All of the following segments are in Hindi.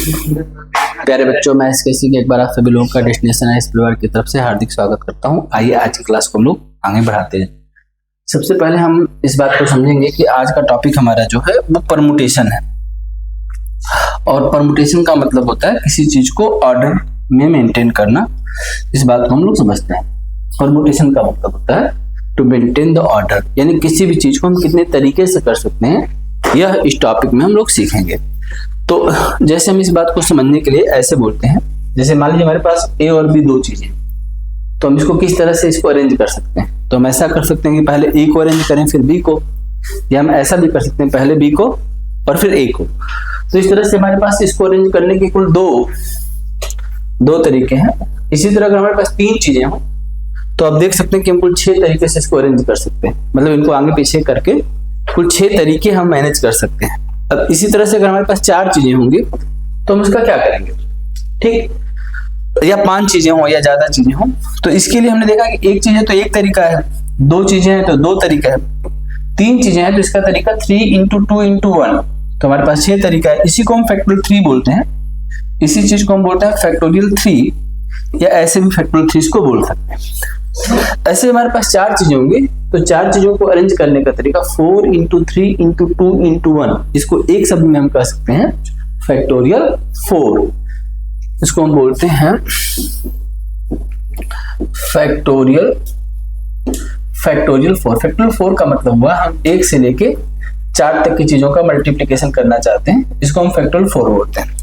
प्यारे बच्चों, मैं एसकेसी के एक बार आप सभी लोगों का डेस्टिनेशन है इस परिवार की तरफ से हार्दिक स्वागत करता हूं। आइए आज की क्लास को हम लोग आगे बढ़ाते हैं। सबसे पहले हम इस बात को समझेंगे कि आज का टॉपिक हमारा जो है वो परमुटेशन है। और परमुटेशन का मतलब होता है किसी चीज को ऑर्डर में मेंटेन करना। इस बात को हम लोग समझते हैं। परमुटेशन का मतलब होता है टू मेंटेन द ऑर्डर, यानी किसी भी चीज को हम कितने तरीके से कर सकते हैं, यह इस टॉपिक में हम लोग सीखेंगे। तो जैसे हम इस बात को समझने के लिए ऐसे बोलते हैं, जैसे मान लीजिए हमारे पास ए और बी दो चीजें, तो हम इसको किस तरह से इसको अरेंज कर सकते हैं। तो हम ऐसा कर सकते हैं कि पहले ए को अरेंज करें फिर बी को, या हम ऐसा भी कर सकते हैं पहले बी को और फिर ए को। तो इस तरह से हमारे पास इसको अरेंज करने के कुल दो तरीके हैं। इसी तरह अगर हमारे पास तीन चीजें हों तो आप देख सकते हैं कि हम कुल 6 तरीके से इसको अरेंज कर सकते हैं। मतलब इनको आगे पीछे करके कुल 6 तरीके हम मैनेज कर सकते हैं। अब इसी तरह से अगर हमारे पास 4 चीजें होंगी तो हम उसका क्या करेंगे, ठीक, या 5 चीजें हो या ज्यादा चीजें हो, तो इसके लिए हमने देखा कि एक चीज है तो एक तरीका है, 2 चीजें हैं तो 2 तरीका है, 3 चीजें हैं तो इसका तरीका 3 × 2 × 1, तो हमारे पास 6 तरीका है। इसी को हम फैक्टोरियल 3 बोलते हैं। इसी चीज को हम बोलते हैं फैक्टोरियल 3, या ऐसे भी फैक्टोरियल 3 को बोल सकते हैं। ऐसे हमारे पास 4 चीजें होंगी तो 4 चीजों को अरेंज करने का तरीका 4 × 3 × 2 × 1, इसको एक शब्द में हम कह सकते हैं फैक्टोरियल 4। इसको हम बोलते हैं फैक्टोरियल 4। फैक्टोरियल 4 का मतलब हुआ हम 1 से लेके 4 तक की चीजों का मल्टीप्लिकेशन करना चाहते हैं, इसको हम फैक्टोरियल 4 बोलते हैं।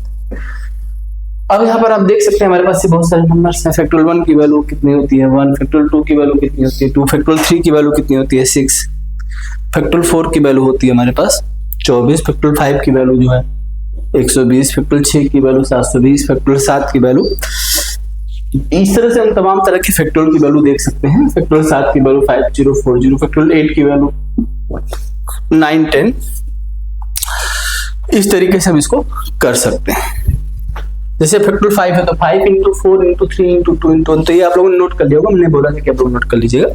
अब यहाँ पर आप देख सकते हैं हमारे पास से बहुत सारे नंबर्स हैं। फैक्टोरियल 1 की वैल्यू कितनी होती है 1, फैक्टोरियल 2 की वैल्यू कितनी होती है 2, फैक्टोरियल 3 की वैल्यू कितनी होती है 6, फैक्टोरियल 4 की वैल्यू होती है हमारे पास 24, फैक्टोरियल 5 की वैल्यू जो है 120, फैक्टोरियल 6 की वैल्यू 720, फैक्टोरियल 7 की वैल्यू। इस तरह से हम तमाम तरह के फैक्टोरियल की वैल्यू देख सकते हैं। फैक्टोरियल 7 की वैल्यू 5040, फैक्टोरियल 8 की वैल्यू 910। इस तरीके से हम इसको कर सकते हैं। जैसे फैक्टोरियल 5 है तो 5 × 4 × 3 × 2 × 1, तो ये आप लोगों ने नोट कर लिया होगा, मैंने बोला था कि आप लोग नोट कर लीजिएगा।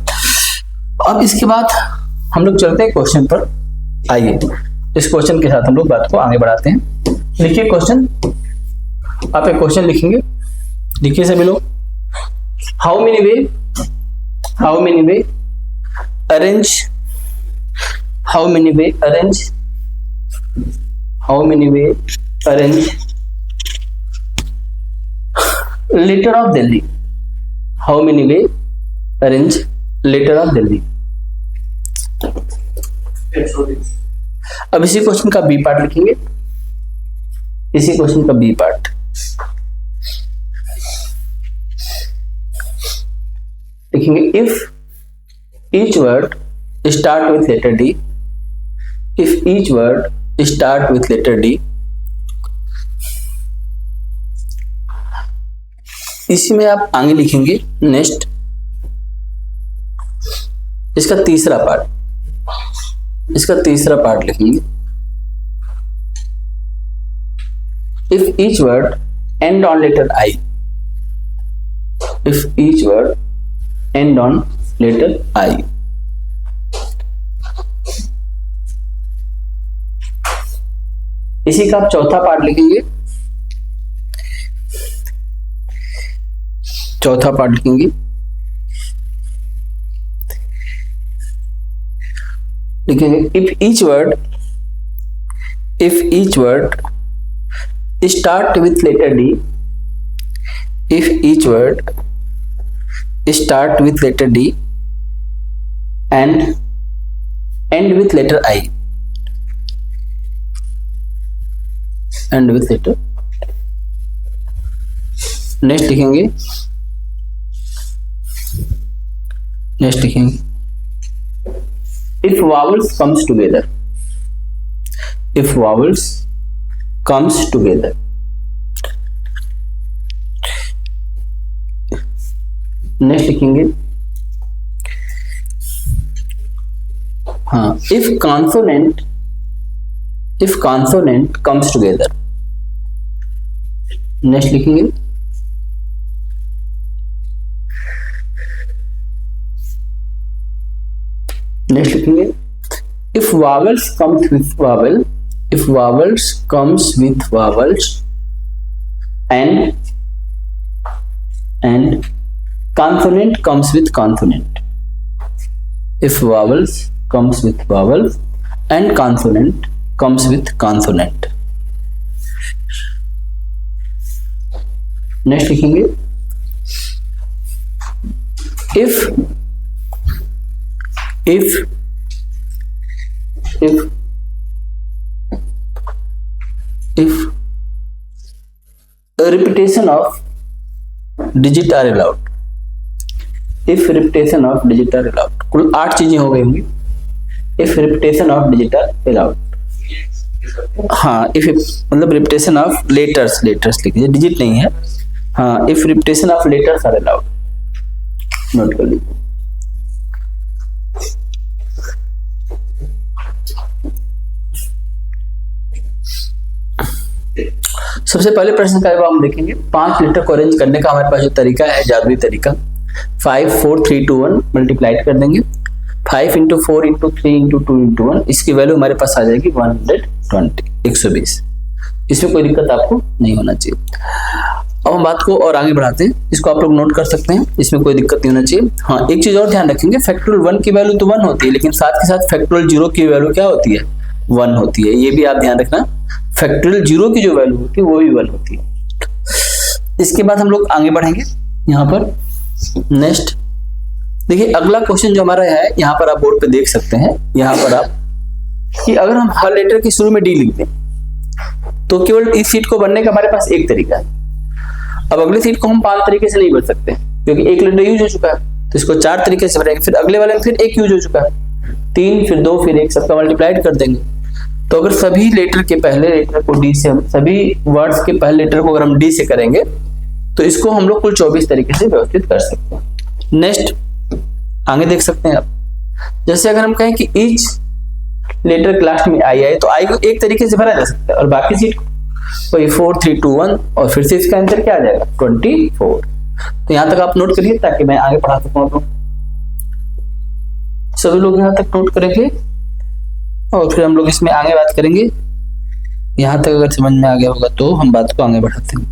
अब इसके बाद हम लोग चलते हैं क्वेश्चन पर। आइए इस क्वेश्चन के साथ हम लोग बात को आगे बढ़ाते हैं। लिखिए क्वेश्चन, आप एक क्वेश्चन लिखेंगे, लिखिए सभी लोग। How many way arrange letter of Delhi? How many way arrange letter of Delhi? अब इसी क्वेश्चन का बी पार्ट लिखेंगे। इसी क्वेश्चन का बी पार्ट लिखेंगे। If each word start with letter D, if each word start with letter D, इसी में आप आगे लिखेंगे नेक्स्ट इसका तीसरा पार्ट लिखेंगे। If each word end on letter I, if each word end on letter I. इसी का आप चौथा पार्ट लिखेंगे। If each word start with letter D, if each word start with letter D and end with letter I, next लिखेंगे if vowels comes together, next लिखेंगे if consonant comes together, next लिखेंगे if vowels comes with vowels, and consonant comes with consonant. If vowels comes with vowels and consonant comes with consonant. Next लिखेंगे if a repetition of digit are allowed, if repetition of digit are allowed, कुल 8 चीजें हो गई होंगी. if repetition of digit are allowed, हाँ if मतलब repetition of letters लिखिए, डिजिट नहीं है. हाँ if repetition of letters are allowed, note कर लीजिए. सबसे पहले प्रश्न का जवाब हम देखेंगे. 5 लेटर को अरेंज करने का हमारे पास जो तरीका है, जादुई तरीका, 5 4 3 2 1 मल्टीप्लाइड कर देंगे. 5 इंटू 4 इंटू 3 इंटू 2 इंटू 1, इसकी वैल्यू हमारे पास आ जाएगी 120. इसमें कोई दिक्कत आपको नहीं होना चाहिए. अब हम बात को और आगे बढ़ाते हैं. इसको आप लोग नोट कर सकते हैं, इसमें कोई दिक्कत नहीं होना चाहिए. हाँ एक चीज और ध्यान रखेंगे, फैक्टोरियल 1 की वैल्यू तो 1 होती है, लेकिन साथ के साथ फैक्टोरियल 0 की वैल्यू क्या होती है, 1 होती है. ये भी आप ध्यान रखना, फैक्टोरियल 0 की जो वैल्यू होती है वो भी 1 होती है. इसके बाद हम लोग आगे बढ़ेंगे. यहाँ पर नेक्स्ट देखिए, अगला क्वेश्चन जो हमारा है, यहाँ पर आप बोर्ड पे देख सकते हैं. यहाँ पर आप कि अगर हम हर लेटर के शुरू में डी लिख दें तो केवल इस सीट को बनने का हमारे पास एक तरीका है. अब अगले सीट को हम 5 तरीके से नहीं बन सकते, क्योंकि एक लेटर यूज हो चुका है, तो इसको 4 तरीके से भरेंगे. फिर अगले वाले में फिर एक यूज हो चुका है, 3 फिर 2 फिर 1, सबका मल्टीप्लाइड कर देंगे. तो अगर सभी लेटर के पहले लेटर को डी से, हम सभी वर्ड्स के पहले लेटर को अगर हम डी से करेंगे तो इसको हम लोग कुल 24 तरीके से व्यवस्थित कर सकते हैं. नेक्स्ट आगे देख सकते हैं आप, जैसे अगर हम कहें कि ईच लेटर के लास्ट में आई आए, तो आई को एक तरीके से भरा जा सकता है, और बाकी सीट को वही 4 3 2 1, और फिर से इसका आंसर क्या आ जाएगा 24. तो यहां तक आप नोट करिए ताकि मैं आगे पढ़ा सकूं. आप लोग सभी लोग यहां तक नोट करेंगे और फिर हम लोग इसमें आगे बात करेंगे. यहां तक अगर समझ में आ गया होगा तो हम बात को आगे बढ़ाते हैं.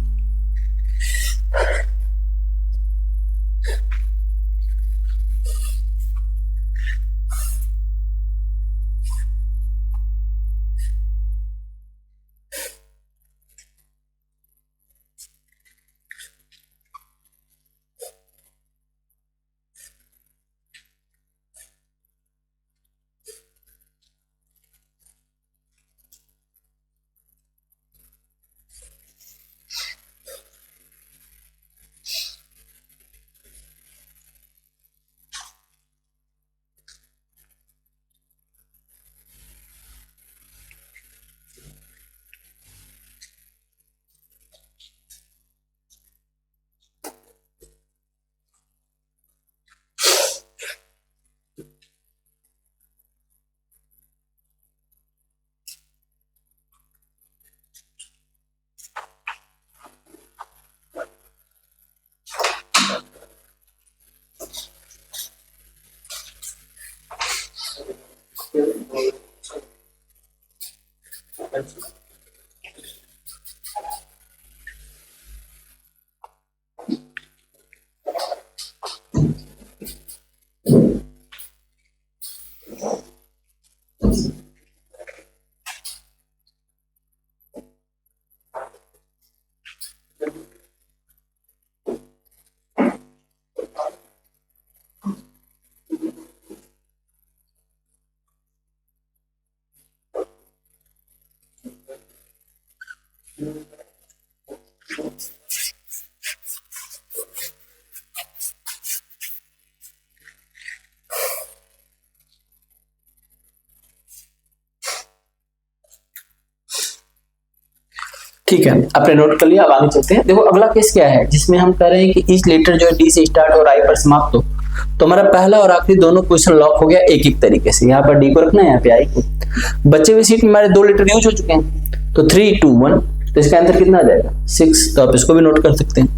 ठीक है, आपने नोट कर लिया. अब आगे चलते हैं. देखो अगला केस क्या है, जिसमें हम कह रहे हैं कि ईच लेटर जो है डी से स्टार्ट और आई पर समाप्त हो. तो हमारा पहला और आखिरी दोनों क्वेश्चन लॉक हो गया एक एक तरीके से. यहाँ पर डी को रखना है, यहाँ पे आई को. बचे हुए सीट में हमारे 2 लेटर यूज हो चुके हैं, तो 3 2 1, तो इसका आंसर कितना आ जाएगा 6. तो आप इसको भी नोट कर सकते हैं.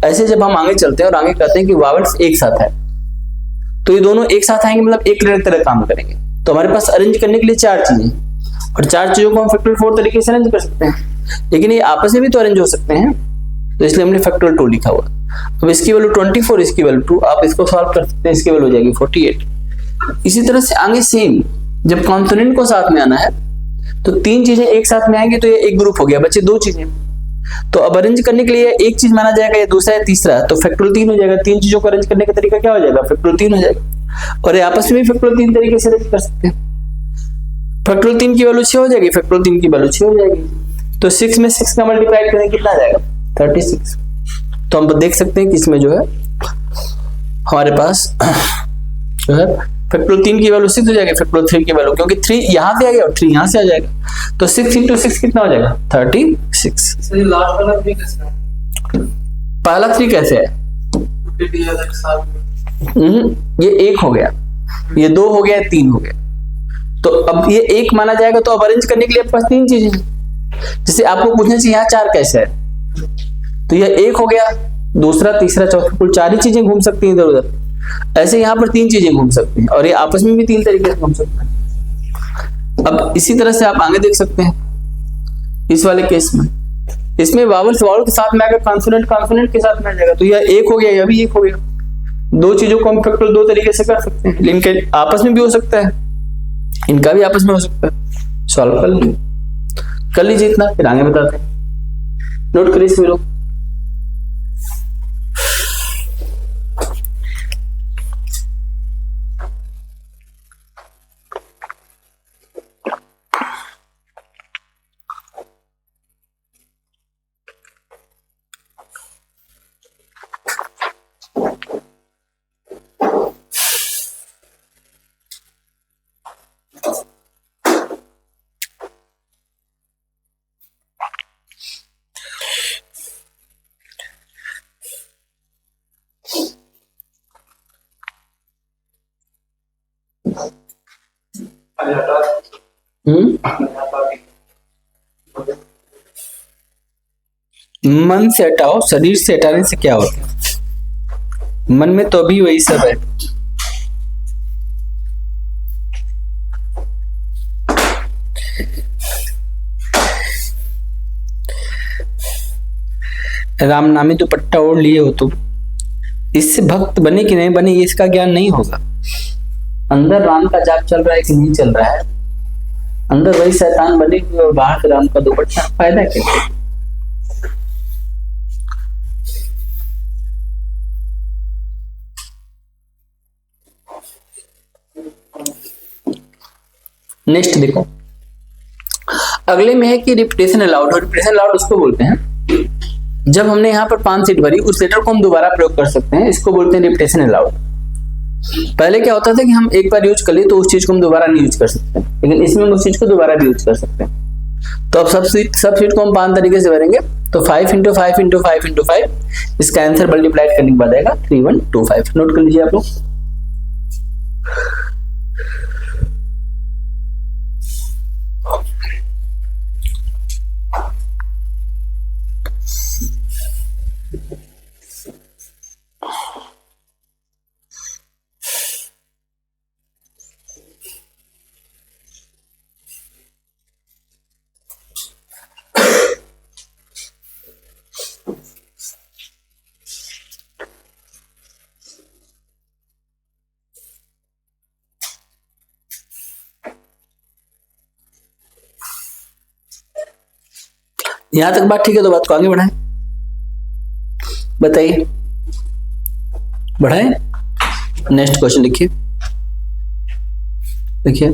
ऐसे जब हम आगे चलते हैं और आगे कहते हैं कि वावल्स एक साथ है, तो ये दोनों एक साथ आएंगे, मतलब एक लेटर तरह काम करेंगे. तो हमारे पास अरेंज करने के लिए 4 चीजें, और 4 चीजों को हम फैक्टोरियल 4 तरीके से अरेंज कर सकते हैं. लेकिन ये आपस में भी तो अरेंज हो सकते हैं. तो इसलिए हमने फैक्टोरियल 2 लिखा हुआ। अब इसकी वैल्यू 24, इसकी वैल्यू 2, आप इसको सॉल्व कर सकते हैं, इसकी वैल्यू हो जाएगी 48। इसी तरह से आगे सेम, जब कॉन्सोनेंट को साथ में आना है तो तीन चीजें एक साथ में आएंगी तो ये एक ग्रुप हो गया, बच्चे दो चीजें। तो अब अरेंज करने के लिए एक चीज माना जाएगा, ये दूसरा है, तीसरा, तो फैक्टोरियल 3 हो जाएगा। तीन चीजों को अरेंज करने का तरीका क्या हो जाएगा, फैक्टोरियल 3 हो जाएगा। और ये आपस में भी फैक्टोरियल 3 तरीके से अरेंज कर सकते हैं। फैक्टोरियल 3 की वैल्यू 6 हो जाएगी, फैक्टोरियल 3 की वैल्यू 6 हो जाएगी। तो 6 में 6 का मल्टीप्लाई करें कितना आ जाएगा, 36। तो हम देख सकते हैं कि इसमें जो है हमारे पास जो है फैक्टोरियल 3 की वैल्यू 6 हो जाएगी, फैक्टोरियल 3 की वैल्यू, क्योंकि 3 यहां से आ गया और 3 यहां से आ जाएगा, तो 6 into 6 कितना हो जाएगा, 36। पहला 3 कैसे है, ये 1 हो गया, ये 2 हो गया, 3 हो गया। तो अब ये 1 माना जाएगा, तो अब अरेंज करने के लिए आपके पास 3 चीजें हैं। जैसे आपको पूछना चाहिए यहाँ 4 कैसे है, तो यह 1 हो गया, दूसरा, तीसरा, चौथा, कुल 4 ही चीजें घूम सकती हैं इधर उधर। ऐसे यहाँ पर 3 चीजें घूम सकती हैं, और ये आपस में भी 3 तरीके से घूम सकते हैं। अब इसी तरह से आप आगे देख सकते हैं इस वाले केस में, इसमें वावल वावल के साथ में आकर कॉन्सोनेंट कॉन्सोनेंट के साथ में आ जाएगा, तो यह 1 हो गया, यह भी 1 हो गया। दो चीजों को हम फैक्टोरियल 2 तरीके से कर सकते हैं, इनके आपस में भी हो सकता है, इनका भी आपस में हो सकता है। सॉल्व कर लीजिए इतना, फिर आगे बताते हैं। नोट करिए इसमें लोग। मन से हटाओ, शरीर से हटाने से क्या होता है, मन में तो अभी वही सब है। राम नामी दुपट्टा ओढ़ लिए हो तुम, इससे भक्त बने कि नहीं बने ये इसका ज्ञान नहीं होगा। अंदर राम का जाप चल रहा है कि नहीं चल रहा है, अंदर वही शैतान बने हुए और बाहर से राम का दुपट्टा, फायदा क्या। नेक्स्ट देखो, अगले में है कि रिपीटेशन अलाउड। और रिपीटेशन अलाउड उसको बोलते हैं जब हमने यहाँ पर 5 सीट भरी, उस लेटर को हम दोबारा प्रयोग कर सकते हैं, इसको बोलते हैं रिपीटेशन अलाउड। पहले क्या होता था कि हम एक बार यूज कर लिए तो उस चीज को हम दोबारा नहीं यूज कर सकते, लेकिन इसमें हम उस चीज को दोबारा भी यूज कर सकते हैं। तो अब सब सीट को हम 5 तरीके से भरेंगे, तो 5 into 5 into 5 into 5, इसका आंसर मल्टीप्लाई करने के बाद आएगा 3125। नोट कर लीजिए आप लोग। यहां तक बात ठीक है, तो बात को आगे बढ़ाएं, बताइए, बढ़ाएं। नेक्स्ट क्वेश्चन लिखिए, देखिए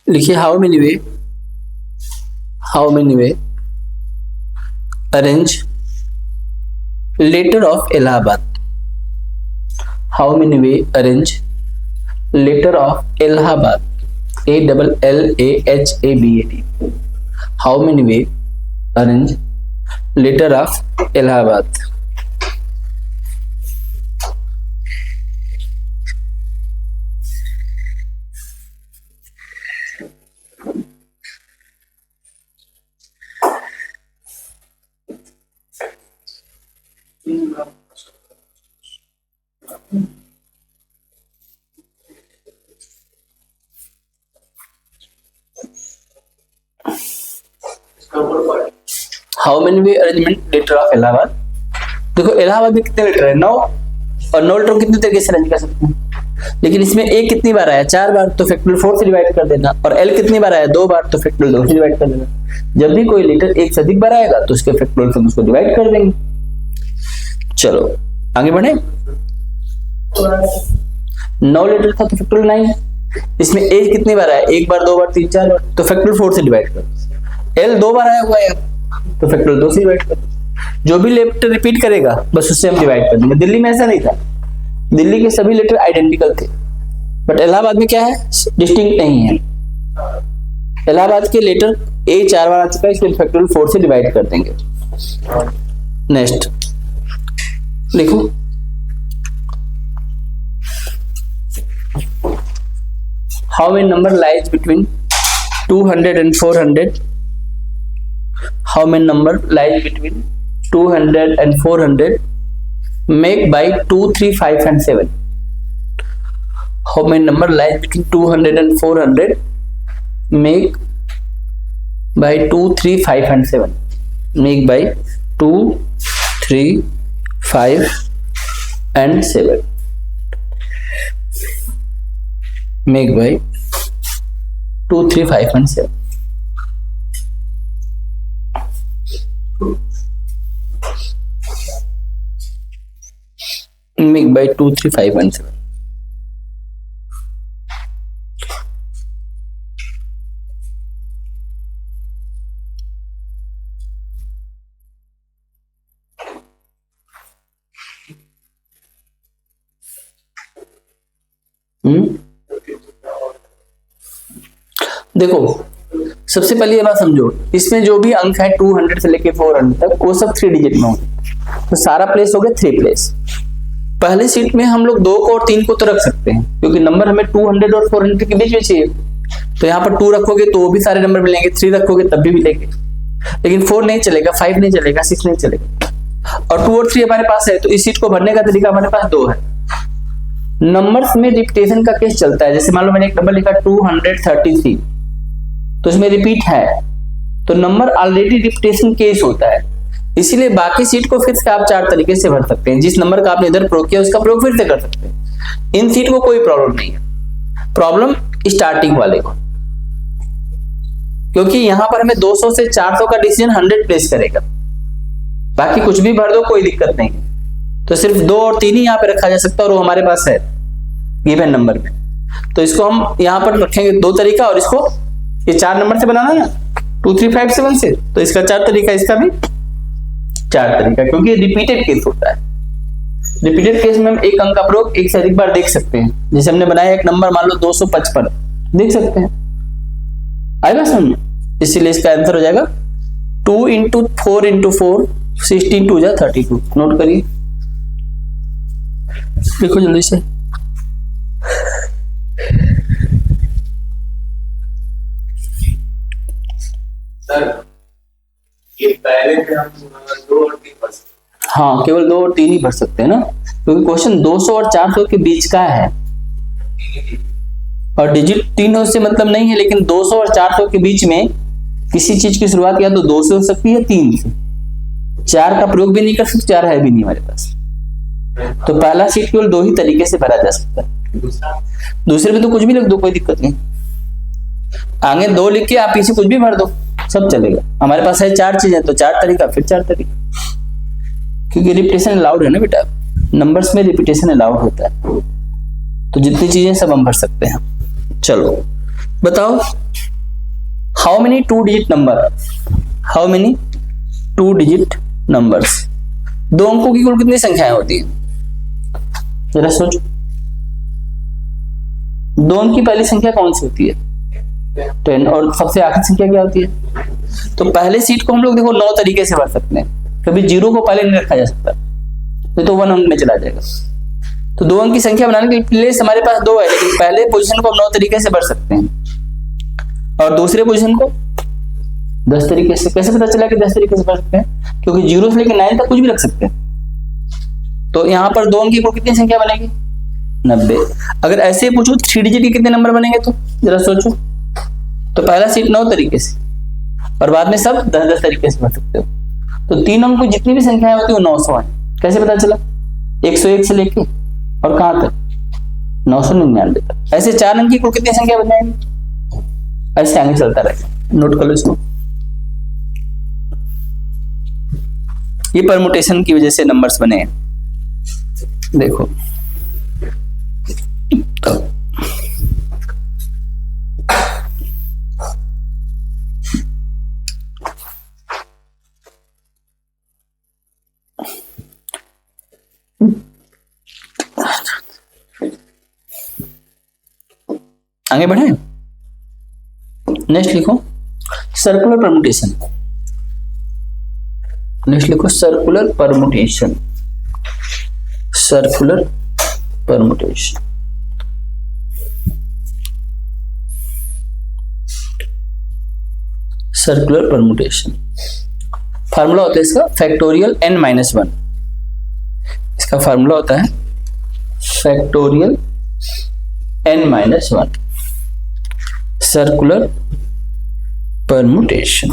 लिखिए, how many way arrange letter of Allahabad, how many way arrange letter of Allahabad, ALLAHABAD, how many way arrange letter of Allahabad. How many way arrangement letter of Allahabad. देखो इलाहाबाद में कितने लेटर है, 9, और 9 लेटर कितने तरीके से अरेंज कर सकते हैं, लेकिन इसमें ए कितनी बार आया, 4 बार, तो फैक्टोरियल 4 से डिवाइड कर देना, और एल कितनी बार आया, 2 बार, तो फैक्टोरियल 2 से डिवाइड कर देना। जब भी कोई लेटर एक से अधिक बार आएगा तो उसके फैक्टोरियल से उसको डिवाइड कर देंगे। चलो आगे बढ़े। 9 लेटर था तो फैक्टोरियल 9, इसमें ए कितनी बार आया, 1 बार, 2 बार, 3, 4 बार, तो फैक्टोरियल 4 से डिवाइड कर। एल 2 बार आया हुआ है तो फैक्टोरियल 2 से डिवाइड कर। जो भी लेटर रिपीट करेगा बस उससे हम डिवाइड कर देंगे। दिल्ली में ऐसा नहीं था, दिल्ली के सभी लेटर आइडेंटिकल थे, बट इलाहाबाद में क्या है, डिस्टिंक्ट नहीं है। इलाहाबाद के लेटर ए 4 बार आ चुका है, इसलिए फैक्टोरियल 4 से डिवाइड कर देंगे। नेक्स्ट लिखो, how many number lies between 200 and 400। How many number lies between 200 and 400 make by 2, 3, 5 and 7? How many number lies between 200 and 400 make by 2, 3, 5 and 7? Make by 2, 3, 5 and 7. Make by 2, 3, 5 and 7. Make by 2, 3, 5 and 7. देखो सबसे पहले ये बात समझो, इसमें जो भी अंक है 200 से लेके 400 तक वो सब 3 डिजिट में होंगे, तो सारा प्लेस हो गया 3 प्लेस। पहले सीट में हम लोग 2 को और 3 को तो रख सकते हैं, क्योंकि नंबर हमें 200 और 400 के बीच में चाहिए, तो यहाँ पर 2 रखोगे तो वो भी सारे नंबर मिलेंगे, 3 रखोगे तब भी मिलेंगे, लेकिन 4 नहीं चलेगा, 5 नहीं चलेगा, 6 नहीं चलेगा। और 2 और 3 हमारे पास है, तो इस सीट को भरने का तरीका हमारे पास 2 है। नंबर्स में रिपीटेशन का केस चलता है, जैसे मान लो मैंने एक नंबर लिखा 233, तो इसमें रिपीट है, तो नंबर ऑलरेडी रिपीटेशन केस होता है, इसीलिए बाकी सीट को फिर से आप 4 तरीके से भर सकते हैं। जिस नंबर का आपने इधर प्रयोग किया उसका प्रयोग फिर से कर सकते हैं। इन सीट को कोई प्रॉब्लम नहीं है, प्रॉब्लम स्टार्टिंग वाले को, क्योंकि यहां पर हमें 200 से 400 का डिसीजन 100 प्लेस करेगा, बाकी कुछ भी भर दो कोई दिक्कत नहीं है। तो सिर्फ 2 और 3 ही यहाँ पे रखा जा सकता है, और वो हमारे पास है गिवन नंबर में, तो इसको हम यहाँ पर रखेंगे 2 तरीका, और इसको ये 4 नंबर से बनाना है ना 2, 3, 5, 7 से, तो इसका 4 तरीका, इसका भी 4 तरीका, क्योंकि रिपीटेड केस होता है। रिपीटेड केस में हम एक अंक का प्रयोग एक से अधिक बार देख सकते हैं, जैसे हमने बनाया एक नंबर मान लो 255 देख सकते हैं, आएगा समझ, इसीलिए इसका आंसर हो जाएगा 2 × 4 × 4 16 2 32। नोट करिए, देखो जल्दी से। सर ये पहले पे हम 2 और 3 भर सकते हैं। हाँ केवल 2 और 3 ही भर सकते हैं ना, क्योंकि क्वेश्चन 200 और 400 के बीच का है, और डिजिट 3 हो से मतलब नहीं है, लेकिन 200 और 400 के बीच में किसी चीज की शुरुआत या तो 2 से हो सकती है, 3 से। 4 का प्रयोग भी नहीं कर सकते, 4 है भी नहीं हमारे पास, तो पहला सीट केवल 2 ही तरीके से भरा जा सकता है। दूसरे में तो कुछ भी लिख दो, कोई दिक्कत नहीं, आगे 2 लिख के आप पीछे कुछ भी भर दो, सब चलेगा। हमारे पास है 4 चीजें, तो 4 तरीका, फिर 4 तरीका, क्योंकि रिपीटेशन अलाउड है ना बेटा, नंबर्स में रिपीटेशन अलाउड होता है, तो जितनी चीजें सब हम भर सकते हैं। चलो बताओ, how many 2 digit number, how many 2 digit numbers, 2 अंकों की कुल कितनी संख्याएं होती है, जरा सोचो। 2 अंक की पहली संख्या कौन सी होती है, 10, और सबसे आखिरी संख्या क्या होती है। तो पहले सीट को हम लोग देखो 9 तरीके से भर सकते हैं, कभी 0 को पहले नहीं रखा जा सकता, तो 1 अंक में चला जाएगा। तो 2 अंक की संख्या बनाने के प्लेस हमारे पास 2 है, लेकिन पहले पोजीशन को हम 9 तरीके से भर सकते हैं, और दूसरे पोजीशन को 10 तरीके से। कैसे पता चला कि 10 तरीके से भर सकते हैं, क्योंकि 0 से लेकर 9 तक कुछ भी रख सकते हैं। तो यहाँ पर 2 अंक की कितनी संख्या बनेगी, 90। अगर ऐसे पूछो 3 डिजिट के कितने नंबर बनेंगे, तो जरा सोचो। तो पहला सीट 9 तरीके से, और बाद में सब 10-10 तरीके से भर सकते हो। तो 3 अंक की जितनी भी संख्याएं होती है वो 900 है। कैसे पता चला? 101 से लेके और कहां तक? 999 तक। ऐसे 4 अंक की कुल कितनी संख्या बन जाएंगी? ऐसे आगे चलता रहेगा। नोट कर लो इसको। ये परमुटेशन की वजह से नंबर्स बने हैं। देखो तो आगे बढ़े। नेक्स्ट लिखो सर्कुलर परमुटेशन। नेक्स्ट लिखो circular permutation. Circular permutation. Circular permutation formula होता है इसका फैक्टोरियल n-1। इसका फार्मूला होता है factorial n-1 circular permutation.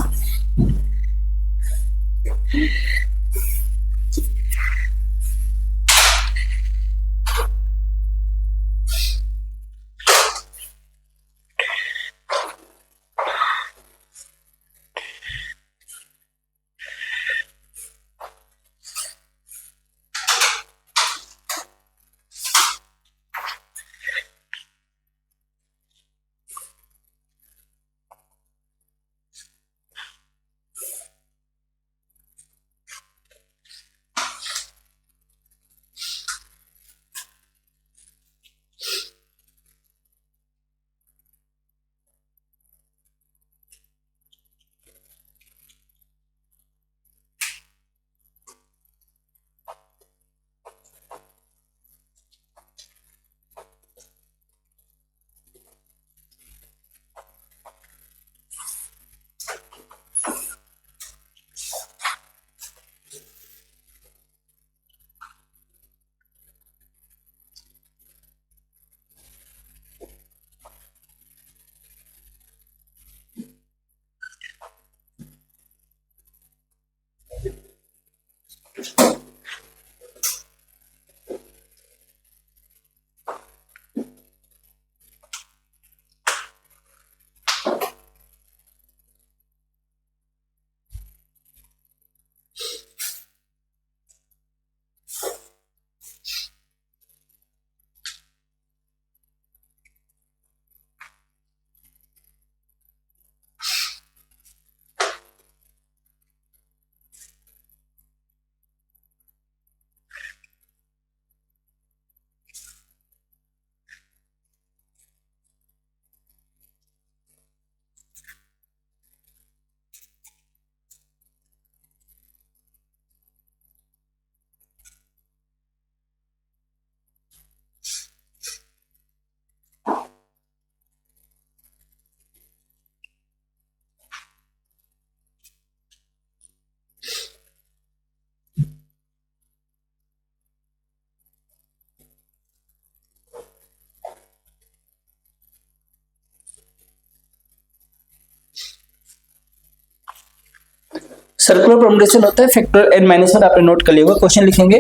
Circular permutation होता है फैक्टर n-1। आपने नोट कर लिया होगा। क्वेश्चन लिखेंगे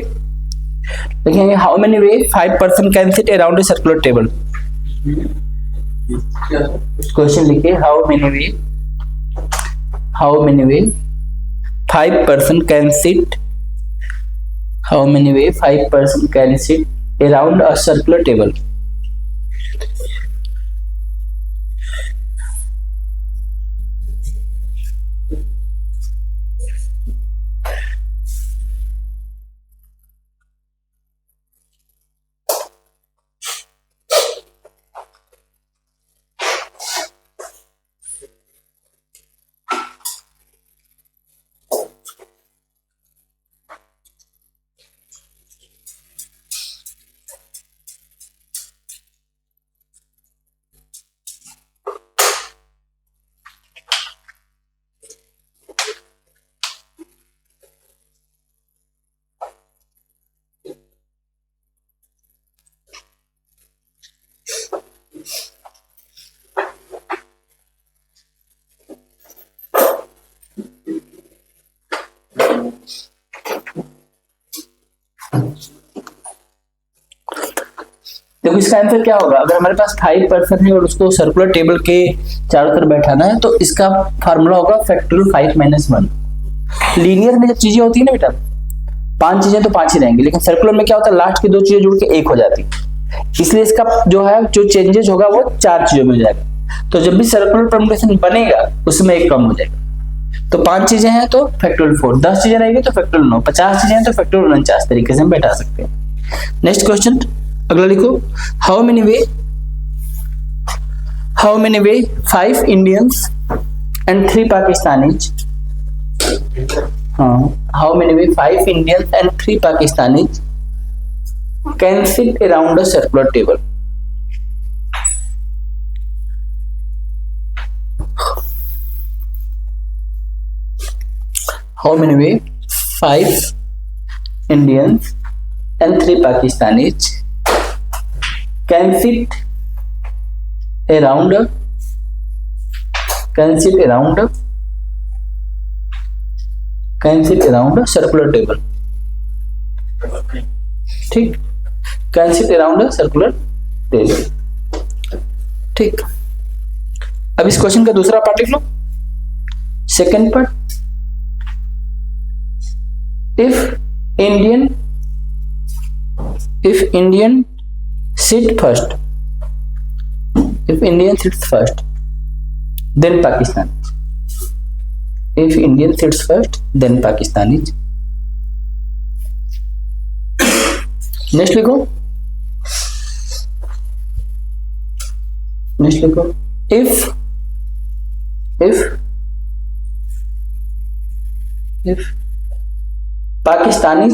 how many way 5 person can sit around a circular table. Question लिखिए how many way 5 person can sit around a circular table. देखो इसका आंसर क्या होगा, अगर हमारे पास 5% है और उसको सर्कुलर टेबल के चारों तरफ बैठाना है तो इसका फार्मूला होगा फैक्टोरियल 5 - 1। लीनियर में जब चीजें होती है ना बेटा, 5 चीजें तो 5 ही रहेंगी, लेकिन सर्कुलर में क्या होता है, लास्ट की 2 चीजें जुड़ के 1 हो जाती है, इसलिए इसका जो चेंजेस होगा वो 4 चीजों में हो जाएगा। तो जब भी सर्कुलर परम्यूटेशन बनेगा उसमें 1 कम हो जाएगा। तो 5 चीजें हैं तो फैक्टोरियल 4, 10 चीजें रहेगी तो फैक्टोरियल 9, 50 चीजें हैं तो फैक्टोरियल 49 तरीके से हम बैठा सकते हैं। नेक्स्ट क्वेश्चन अगला लिखो, how many way 5 Indians and 3 Pakistanis, how many way 5 Indians and 3 Pakistanis can sit around a circular table? How many way 5 Indians and 3 Pakistanis can sit around a circular table? ठीक, can sit around a circular table. ठीक, अब इस क्वेश्चन का दूसरा पार्ट लिख लो, second part. If Indian sit first, then Pakistan. If Indian sits first, then Pakistani. Next लिखो, if Pakistani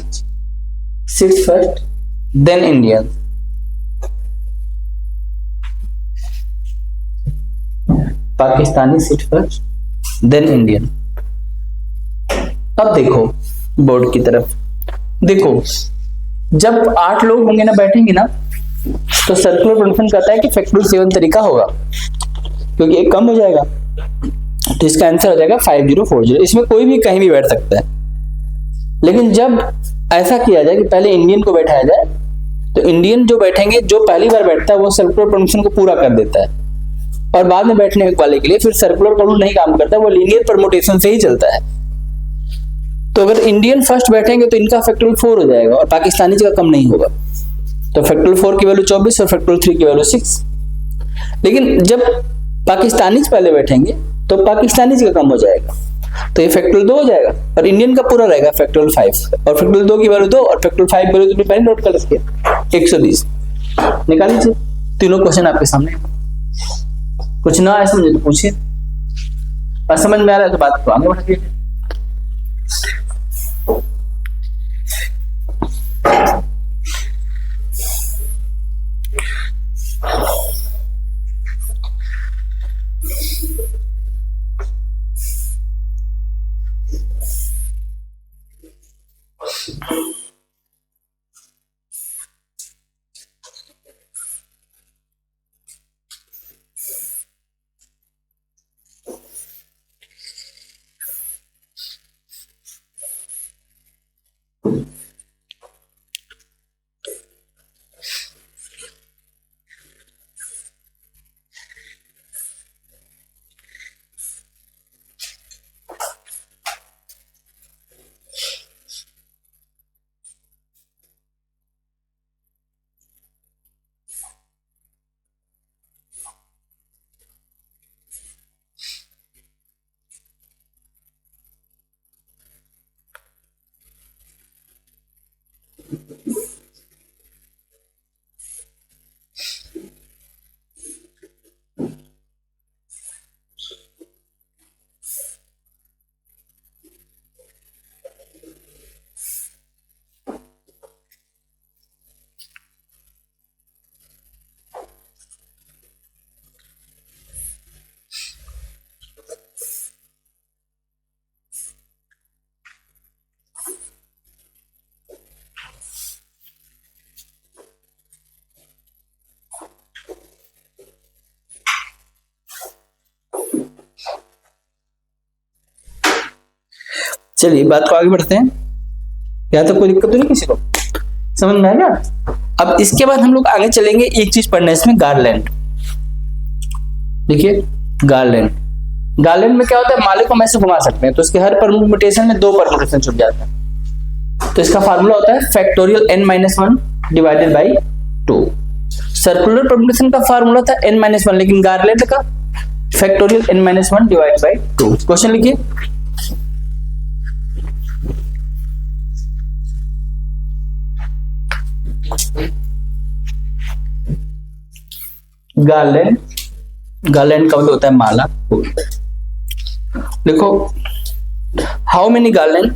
sits first, then Indian. Pakistani sit first then Indian. अब देखो बोर्ड की तरफ, देखो जब 8 लोग होंगे ना, बैठेंगे ना, तो सर्कुलर परम्यूटेशन कहता है कि फैक्टोरियल 7 तरीका होगा, क्योंकि एक कम हो जाएगा, तो इसका आंसर हो जाएगा 5040। इसमें कोई भी कहीं भी बैठ सकता है। लेकिन जब ऐसा किया जाए कि पहले इंडियन को बैठाया जाए, तो इंडियन जो बैठेंगे, जो पहली बार बैठता है वो सर्कुलर परम्यूटेशन को पूरा कर देता है, और बाद में बैठने वाले के लिए फिर सर्कुलर रूल नहीं काम करता, वो लीनियर परम्यूटेशन से ही चलता है। तो अगर इंडियन फर्स्ट बैठेंगे तो इनका फैक्टोरियल 4 हो जाएगा और पाकिस्तानी का कम नहीं होगा, तो फैक्टोरियल 4 की वैल्यू 24 और फैक्टोरियल 3 की वैल्यू 6। लेकिन जब पाकिस्तानी पहले बैठेंगे तो पाकिस्तानी का कम हो जाएगा, तो ये फैक्टोरियल 2 हो जाएगा, और इंडियन का पूरा रहेगा फैक्टोरियल 5, और फैक्टोरियल 2 की वैल्यू 2 और फैक्टोरियल 5 की वैल्यू पहले नोट कर रखिए 120। निकाल लीजिए, तीनों क्वेश्चन आपके सामने। कुछ ना आए समझे तो पूछिए, और समझ में आ रहा है तो बात को आगे बढ़ा दीजिए। चलिए बात को आगे बढ़ते हैं। यहाँ तक कोई दिक्कत तो नहीं किसी को? समझ में आ गया? अब इसके बाद हम लोग आगे चलेंगे, एक चीज पढ़ना है इसमें, गार्लैंड। देखिए गार्लैंड, गार्लैंड में क्या होता है, माले को हम ऐसे घुमा सकते हैं तो इसके हर परम्यूटेशन में 2 परम्यूटेशन छुप जाते हैं। तो इसका फार्मूला होता है factorial n-1 divided by 2। Circular permutation का फार्मूला था n-1, लेकिन गार्लैंड का factorial n-1 divided by 2। Question लिखिए, गार्लैंड, गार्लैंड का मतलब होता है माला। देखो, how many garland,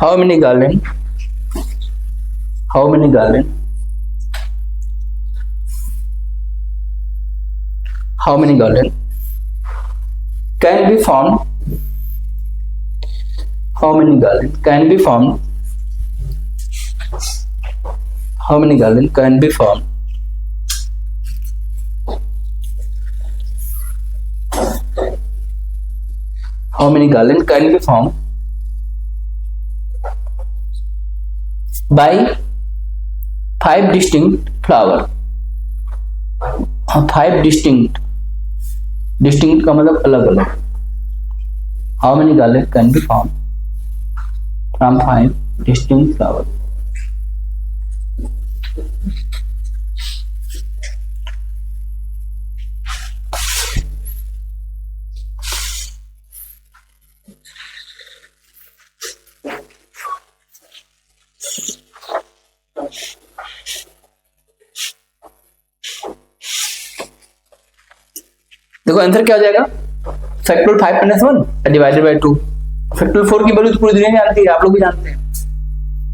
how many garland, how many garland, how many garland can be form, how many garland can be form, how many garland can be form how many garland can be formed by 5 distinct flower, 5 distinct, distinct का मतलब अलग अलग। how many garland can be formed from 5 distinct flower? देखो आंसर क्या हो जाएगा, फैक्टोरियल 5-1 डिवाइडेड बाई 2। फैक्टोरियल 4 की वैल्यू तो पूरी दुनिया जानती है, आप लोग भी जानते हैं,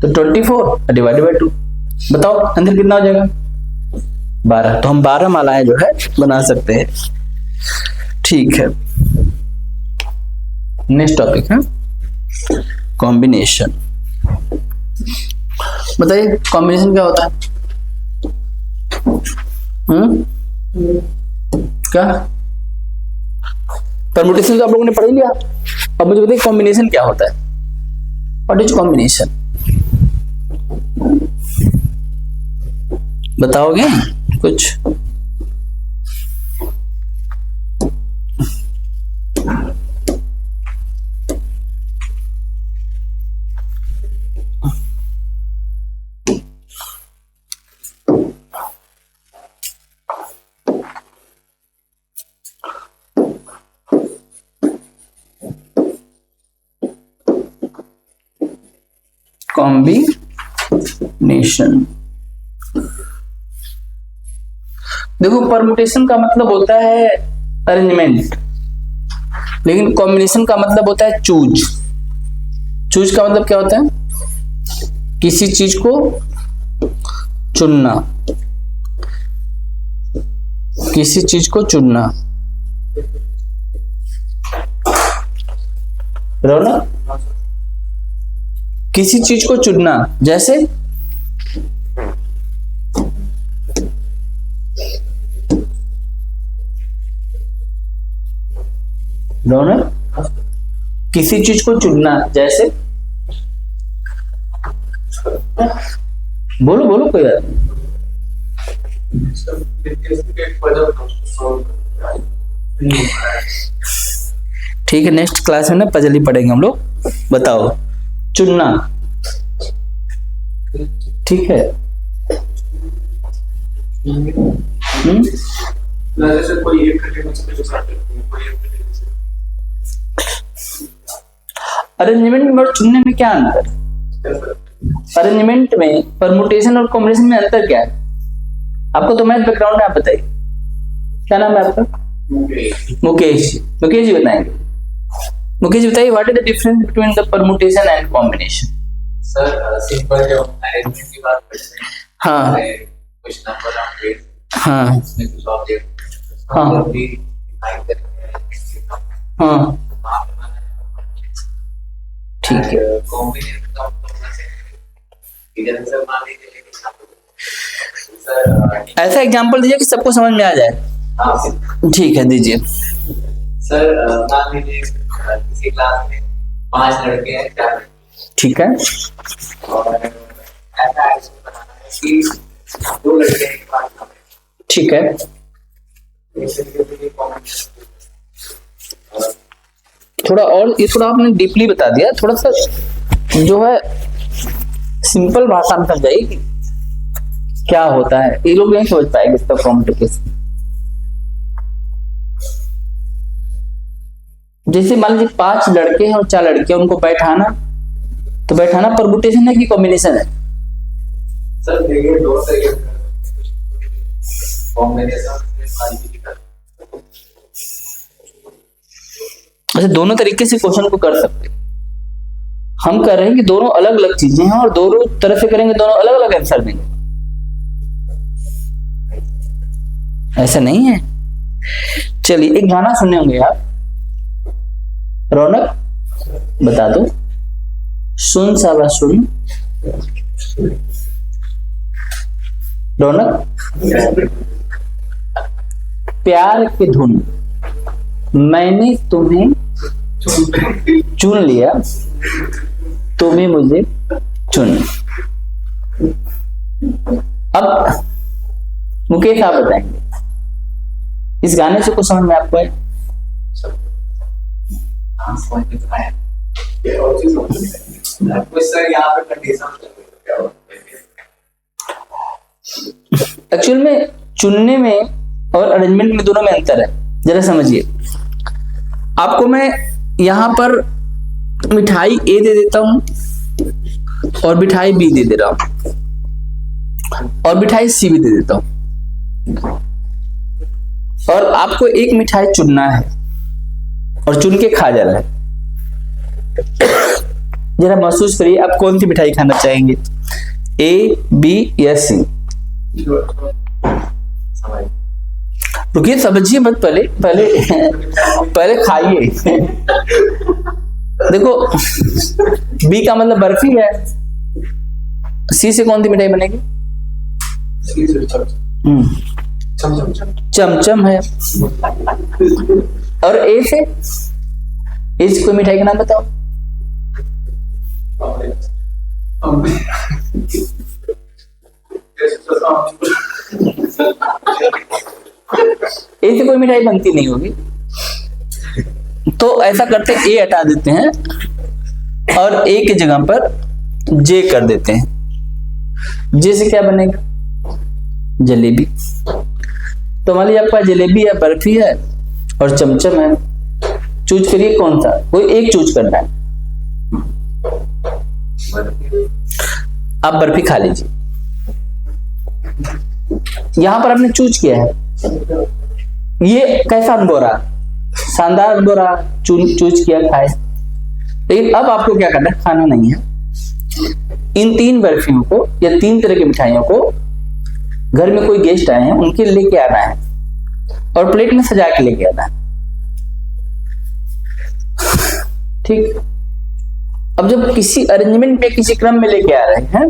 तो 24 डिवाइडेड बाई 2। बताओ आंसर कितना हो जाएगा, 12। तो हम 12 मालाएं जो है बना सकते हैं। ठीक है, नेक्स्ट टॉपिक है कॉम्बिनेशन। बताइए कॉम्बिनेशन क्या होता है? क्या परम्यूटेशन तो आप लोगों ने पढ़ ही लिया, अब मुझे बताइए कॉम्बिनेशन क्या होता है? व्हाट इज कॉम्बिनेशन, बताओगे कुछ? कॉम्बिनेशन, देखो परम्यूटेशन का मतलब होता है अरेंजमेंट, लेकिन कॉम्बिनेशन का मतलब होता है चूज। चूज का मतलब क्या होता है, किसी चीज को चुनना, किसी चीज को चुनना, ना किसी चीज को चुनना, जैसे किसी चीज को चुनना, जैसे बोलो बोलो कोई यार। ठीक है, नेक्स्ट क्लास में ना पजल ही पढ़ेंगे हम लोग। बताओ चुनना, ठीक है। अरेंजमेंट में और चुनने में क्या अंतर? अरेंजमेंट में परमुटेशन और कॉम्बिनेशन में अंतर क्या है? आपको तो मैथ बैकग्राउंड है, आप बताइए क्या नाम है आपका? मुकेश। मुकेश जी बताएंगे। मुकेश जी बताइए what is the difference between the permutation and combination? Sir simple जो अरेंजमेंट की बात करते हैं, हाँ कुछ नंबर होंगे, हाँ उसमें कुछ ऑब्जेक्ट हाँ भी डिफाइन करके हाँ ठीक है। कॉम्बिनेशन का इधर सर मान लीजिए सर ऐसा एग्जांपल दीजिए कि सबको समझ में आ जाए। हाँ ठीक है, दीजिए। सर मान लीजिए किसी क्लास में 5 लड़के हैं, 4 लड़के, ठीक है और ऐसा एडिशन बनाना है कि दो लड़के एक बात कर रहे ठीक है, हैं, इस तरीके से ये कॉम्बिनेशन थोड़ा और ये थोड़ा आपने डीपली बता दिया, थोड़ा सा जो है सिंपल भाषा में समझाइए कि क्या होता है, ये लोग नहीं समझ पाएंगे इसका कॉम्प्लिकेशन। जैसे मान लीजिए 5 लड़के हैं और 4 लड़कियां, उनको बैठाना, तो बैठाना परमुटेशन है कि कॉम्बिनेशन है? सर देखिए दो तरीके कॉम्बिनेशन अच्छा, दोनों तरीके से क्वेश्चन को कर सकते हैं। हम कह रहे हैं कि दोनों अलग अलग चीजें हैं और दोनों तरफ से करेंगे, दोनों अलग अलग आंसर देंगे, ऐसा नहीं है। चलिए एक गाना सुने होंगे आप, रौनक बता दो। सुन सावा सुन, रौनक। प्यार की धुन, मैंने तुम्हें चुन लिया, तुम्हें मुझे चुन। अब मुकेश आप बताएंगे इस गाने से कुछ समझ में आपको है? सर यहाँ पे कंडीशन क्या होता है? एक्चुअल में चुनने में और अरेंजमेंट में दोनों में अंतर है, जरा समझिए। आपको मैं यहां पर मिठाई ए दे देता हूं और मिठाई बी दे रहा हूं और मिठाई सी भी दे देता हूं, और आपको एक मिठाई चुनना है और चुन के खा जाना है। जरा महसूस करिए आप कौन सी मिठाई खाना चाहेंगे, ए बी या सी? रुकिए, समझिए मत, पहले पहले पहले खाइए। देखो बी का मतलब बर्फी है, सी से कौन सी मिठाई बनेगी? चमचम है। और ए से कोई मिठाई का नाम बताओ। ए से कोई मिठाई बनती नहीं होगी, तो ऐसा करते ए हटा देते हैं और ए की जगह पर जे कर देते हैं। जे से क्या बनेगा? जलेबी। तो मान लीजिए आपके पास जलेबी है, बर्फी है और चमचम है, चूज करिए कौन सा, कोई एक चूज करना है। आप बर्फी खा लीजिए। यहां पर आपने चूज किया है, ये कैसा अनुभव रहा? शानदार अनुभव रहा, चूज किया, खाए। लेकिन अब आपको क्या करना है, खाना नहीं है। इन 3 बर्फियों को या 3 तरह की मिठाइयों को घर में कोई गेस्ट आए हैं उनके लेके आना है और प्लेट में सजा के लेके आना है, ठीक। अब जब किसी अरेंजमेंट में किसी क्रम में लेके आ रहे हैं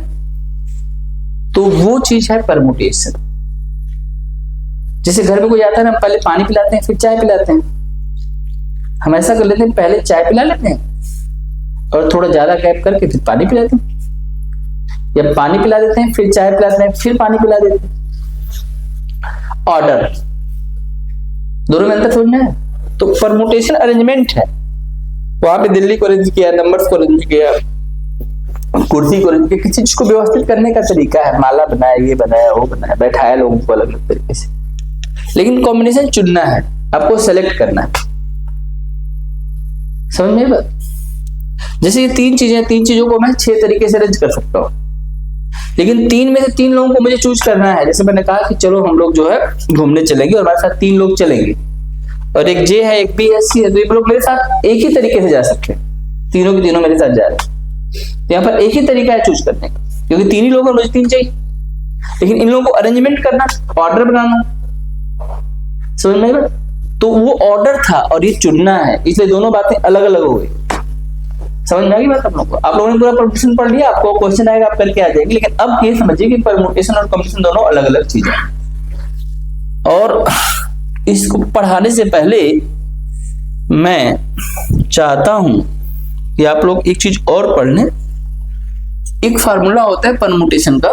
तो वो चीज है परमुटेशन। जैसे घर में कोई आता है ना, पहले पानी पिलाते हैं फिर चाय पिलाते हैं। हम ऐसा कर लेते हैं, पहले चाय पिला लेते हैं और थोड़ा ज्यादा गैप करके फिर पानी पिलाते हैं, या पानी पिला देते हैं फिर चाय पिलाते हैं फिर पानी पिला देते हैं। ऑर्डर, दोनों में अंतर समझना है। तो परमुटेशन अरेंजमेंट है, वहां पे दिल्ली को अरेंज किया, नंबर्स को अरेंज किया, कुर्सी को अरेंज किया, किसी चीज को व्यवस्थित करने का तरीका है, माला बनाया, ये बनाया, वो बनाया, बैठाया लोगों को अलग अलग तरीके से। लेकिन कॉम्बिनेशन चुनना है, आपको सेलेक्ट करना है। समझ में बात? जैसे ये 3 चीजें, 3 चीजों को मैं 6 तरीके से अरेंज कर सकता हूँ, लेकिन 3 में से 3 लोगों को मुझे चूज करना है। जैसे मैंने कहा कि चलो हम लोग जो है घूमने चलेंगे और हमारे साथ 3 लोग चलेंगे, और एक जे है, एक बी है, सी है, तो ये लोग मेरे साथ एक ही तरीके से जा सकते हैं, तीनों के तीनों मेरे साथ जा रहे हैं। तो यहाँ पर एक ही तरीका है चूज करने का, क्योंकि 3 ही लोग हैं, मुझे 3 चाहिए। लेकिन इन लोगों को अरेंजमेंट करना, ऑर्डर बनाना, समझ में आया? तो वो ऑर्डर था और ये चुनना है, इसलिए दोनों बातें अलग अलग हो गई। समझ में आ गई बात आप लोगों को? आप लोगों ने पूरा परमुटेशन पढ़ लिया, आपको क्वेश्चन आएगा आप करके आ जाएंगे। लेकिन अब ये समझिए कि परमुटेशन और कॉम्बिनेशन दोनों अलग अलग चीजें हैं। और इसको पढ़ाने से पहले मैं चाहता हूं कि आप लोग एक चीज और पढ़ लें। एक फार्मूला होता है परमुटेशन का,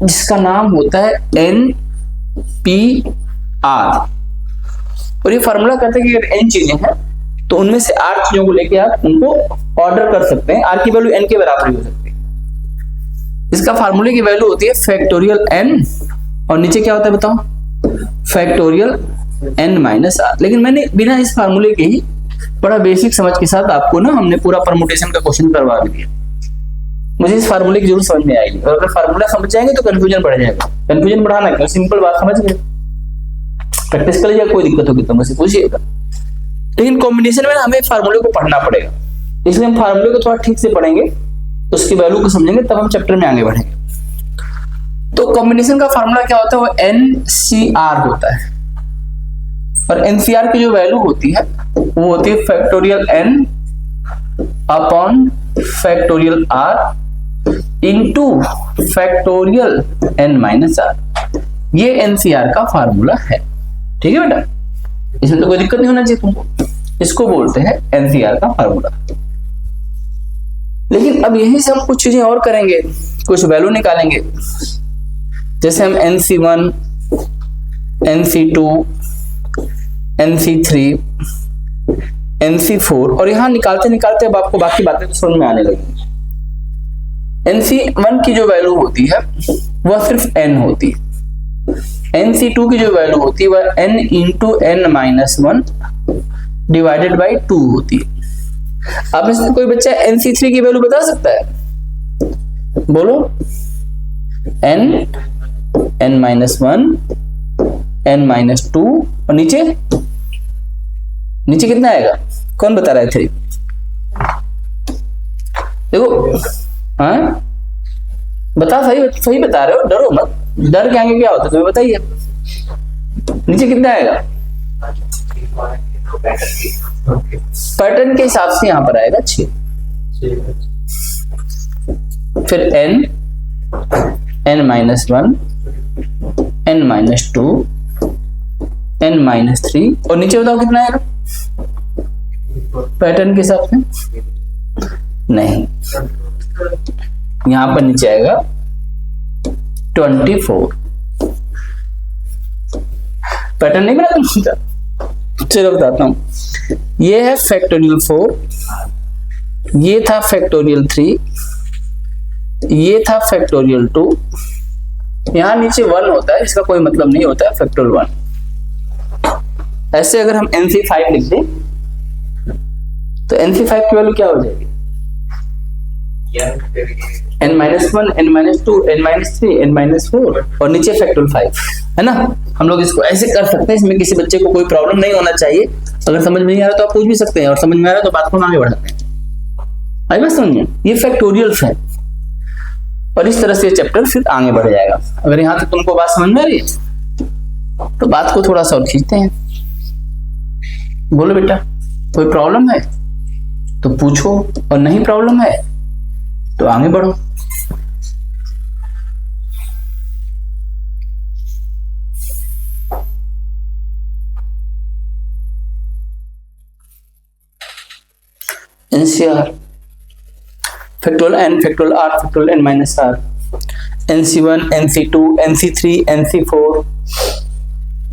जिसका नाम होता है NPR। और ये फार्मूला कहते हैं कि अगर n चीजें हैं तो उनमें से 8 चीजों को लेके आप उनको ऑर्डर कर सकते हैं, r की वैल्यू n के बराबर ही हो सकती है। इसका फार्मूले की वैल्यू होती है फैक्टोरियल n, और नीचे क्या होता है बताओ, फैक्टोरियल n माइनस r। लेकिन मैंने बिना इस फार्मूले के ही बड़ा बेसिक समझ के साथ आपको ना हमने पूरा परमुटेशन का क्वेश्चन करवा दिया। मुझे इस फार्मूले की जरूर समझ में आएगी, और अगर फार्मूला समझ जाएंगे तो कंफ्यूजन बढ़ जाएगा। कंफ्यूजन बढ़ाना क्यों, सिंपल बात समझ गए, प्रैक्टिस कर लीजिए, कोई दिक्कत होगी तो मुझसे पूछिएगा। लेकिन कॉम्बिनेशन में हमें फार्मूले को पढ़ना पड़ेगा, इसलिए हम फार्मूले को थोड़ा ठीक से पढ़ेंगे, उसकी वैल्यू को समझेंगे, तब हम चैप्टर में आगे बढ़ेंगे। तो कॉम्बिनेशन का फार्मूला क्या होता है, वो NCR होता है, और NCR की जो वैल्यू होती है वो होती है factorial n upon factorial r into factorial n minus r। ये NCR का फार्मूला है, ठीक है बेटा, इसमें तो कोई दिक्कत नहीं होना चाहिए तुमको। इसको बोलते हैं NCR का फार्मूला। लेकिन अब यहीं से हम कुछ चीजें और करेंगे, कुछ वैल्यू निकालेंगे, जैसे हम NC1, NC2, NC3, NC4, और यहां निकालते निकालते अब आपको बाकी बातें तो समझ में आने लगेंगी। NC1 की जो वैल्यू होती है वह सिर्फ n होती है, NC2 की जो वैल्यू होती है वह n into n minus 1 divided by 2 होती है। अब इसमें कोई बच्चा NC3 की वैल्यू बता सकता है, बोलो, n माइनस 1, n माइनस 2, और नीचे नीचे कितना आएगा, कौन बता रहा है 3? देखो, हाँ बता, सही बता रहे हो, डरो मत, डर के आगे क्या होता है तुम्हें बताइए। नीचे कितना आएगा, पैटर्न के हिसाब से यहां पर आएगा 6, फिर n minus 1, n minus 2, n minus 3, और नीचे बताओ कितना आएगा पैटर्न के हिसाब से, नहीं, यहां पर नीचे आएगा 24। पैटर्न नहीं बना तुमका, चलो बताता हूं। ये है फैक्टोरियल 4, ये था फैक्टोरियल 3, ये था फैक्टोरियल 2, यहां नीचे 1 होता है, इसका कोई मतलब नहीं होता है फैक्टोरियल 1। ऐसे अगर हम NC5 लिख दें तो NC5 की वैल्यू क्या हो जाएगी, n minus 1, n minus 2, n minus 3, n minus 4, और नीचे फैक्टोरियल 5, है ना। हम लोग इसको ऐसे कर सकते हैं, इसमें किसी बच्चे को कोई प्रॉब्लम नहीं होना चाहिए। अगर समझ में नहीं आ रहा तो आप पूछ भी सकते हैं, और समझ में आ रहा तो बात को आगे बढ़ाते हैं। आई बात समझिए, ये फैक्टोरियल्स है, और इस तरह से ये चैप्टर फिर आगे बढ़ जाएगा। अगर यहाँ तक तुमको बात समझ में आ रही है तो बात को थोड़ा सा और खींचते हैं। बोलो बेटा, कोई प्रॉब्लम है तो पूछो, और नहीं प्रॉब्लम है तो आगे बढ़ो। NCR, factorial n, factorial r, factorial n minus r, NC1, NC2, NC3, NC4,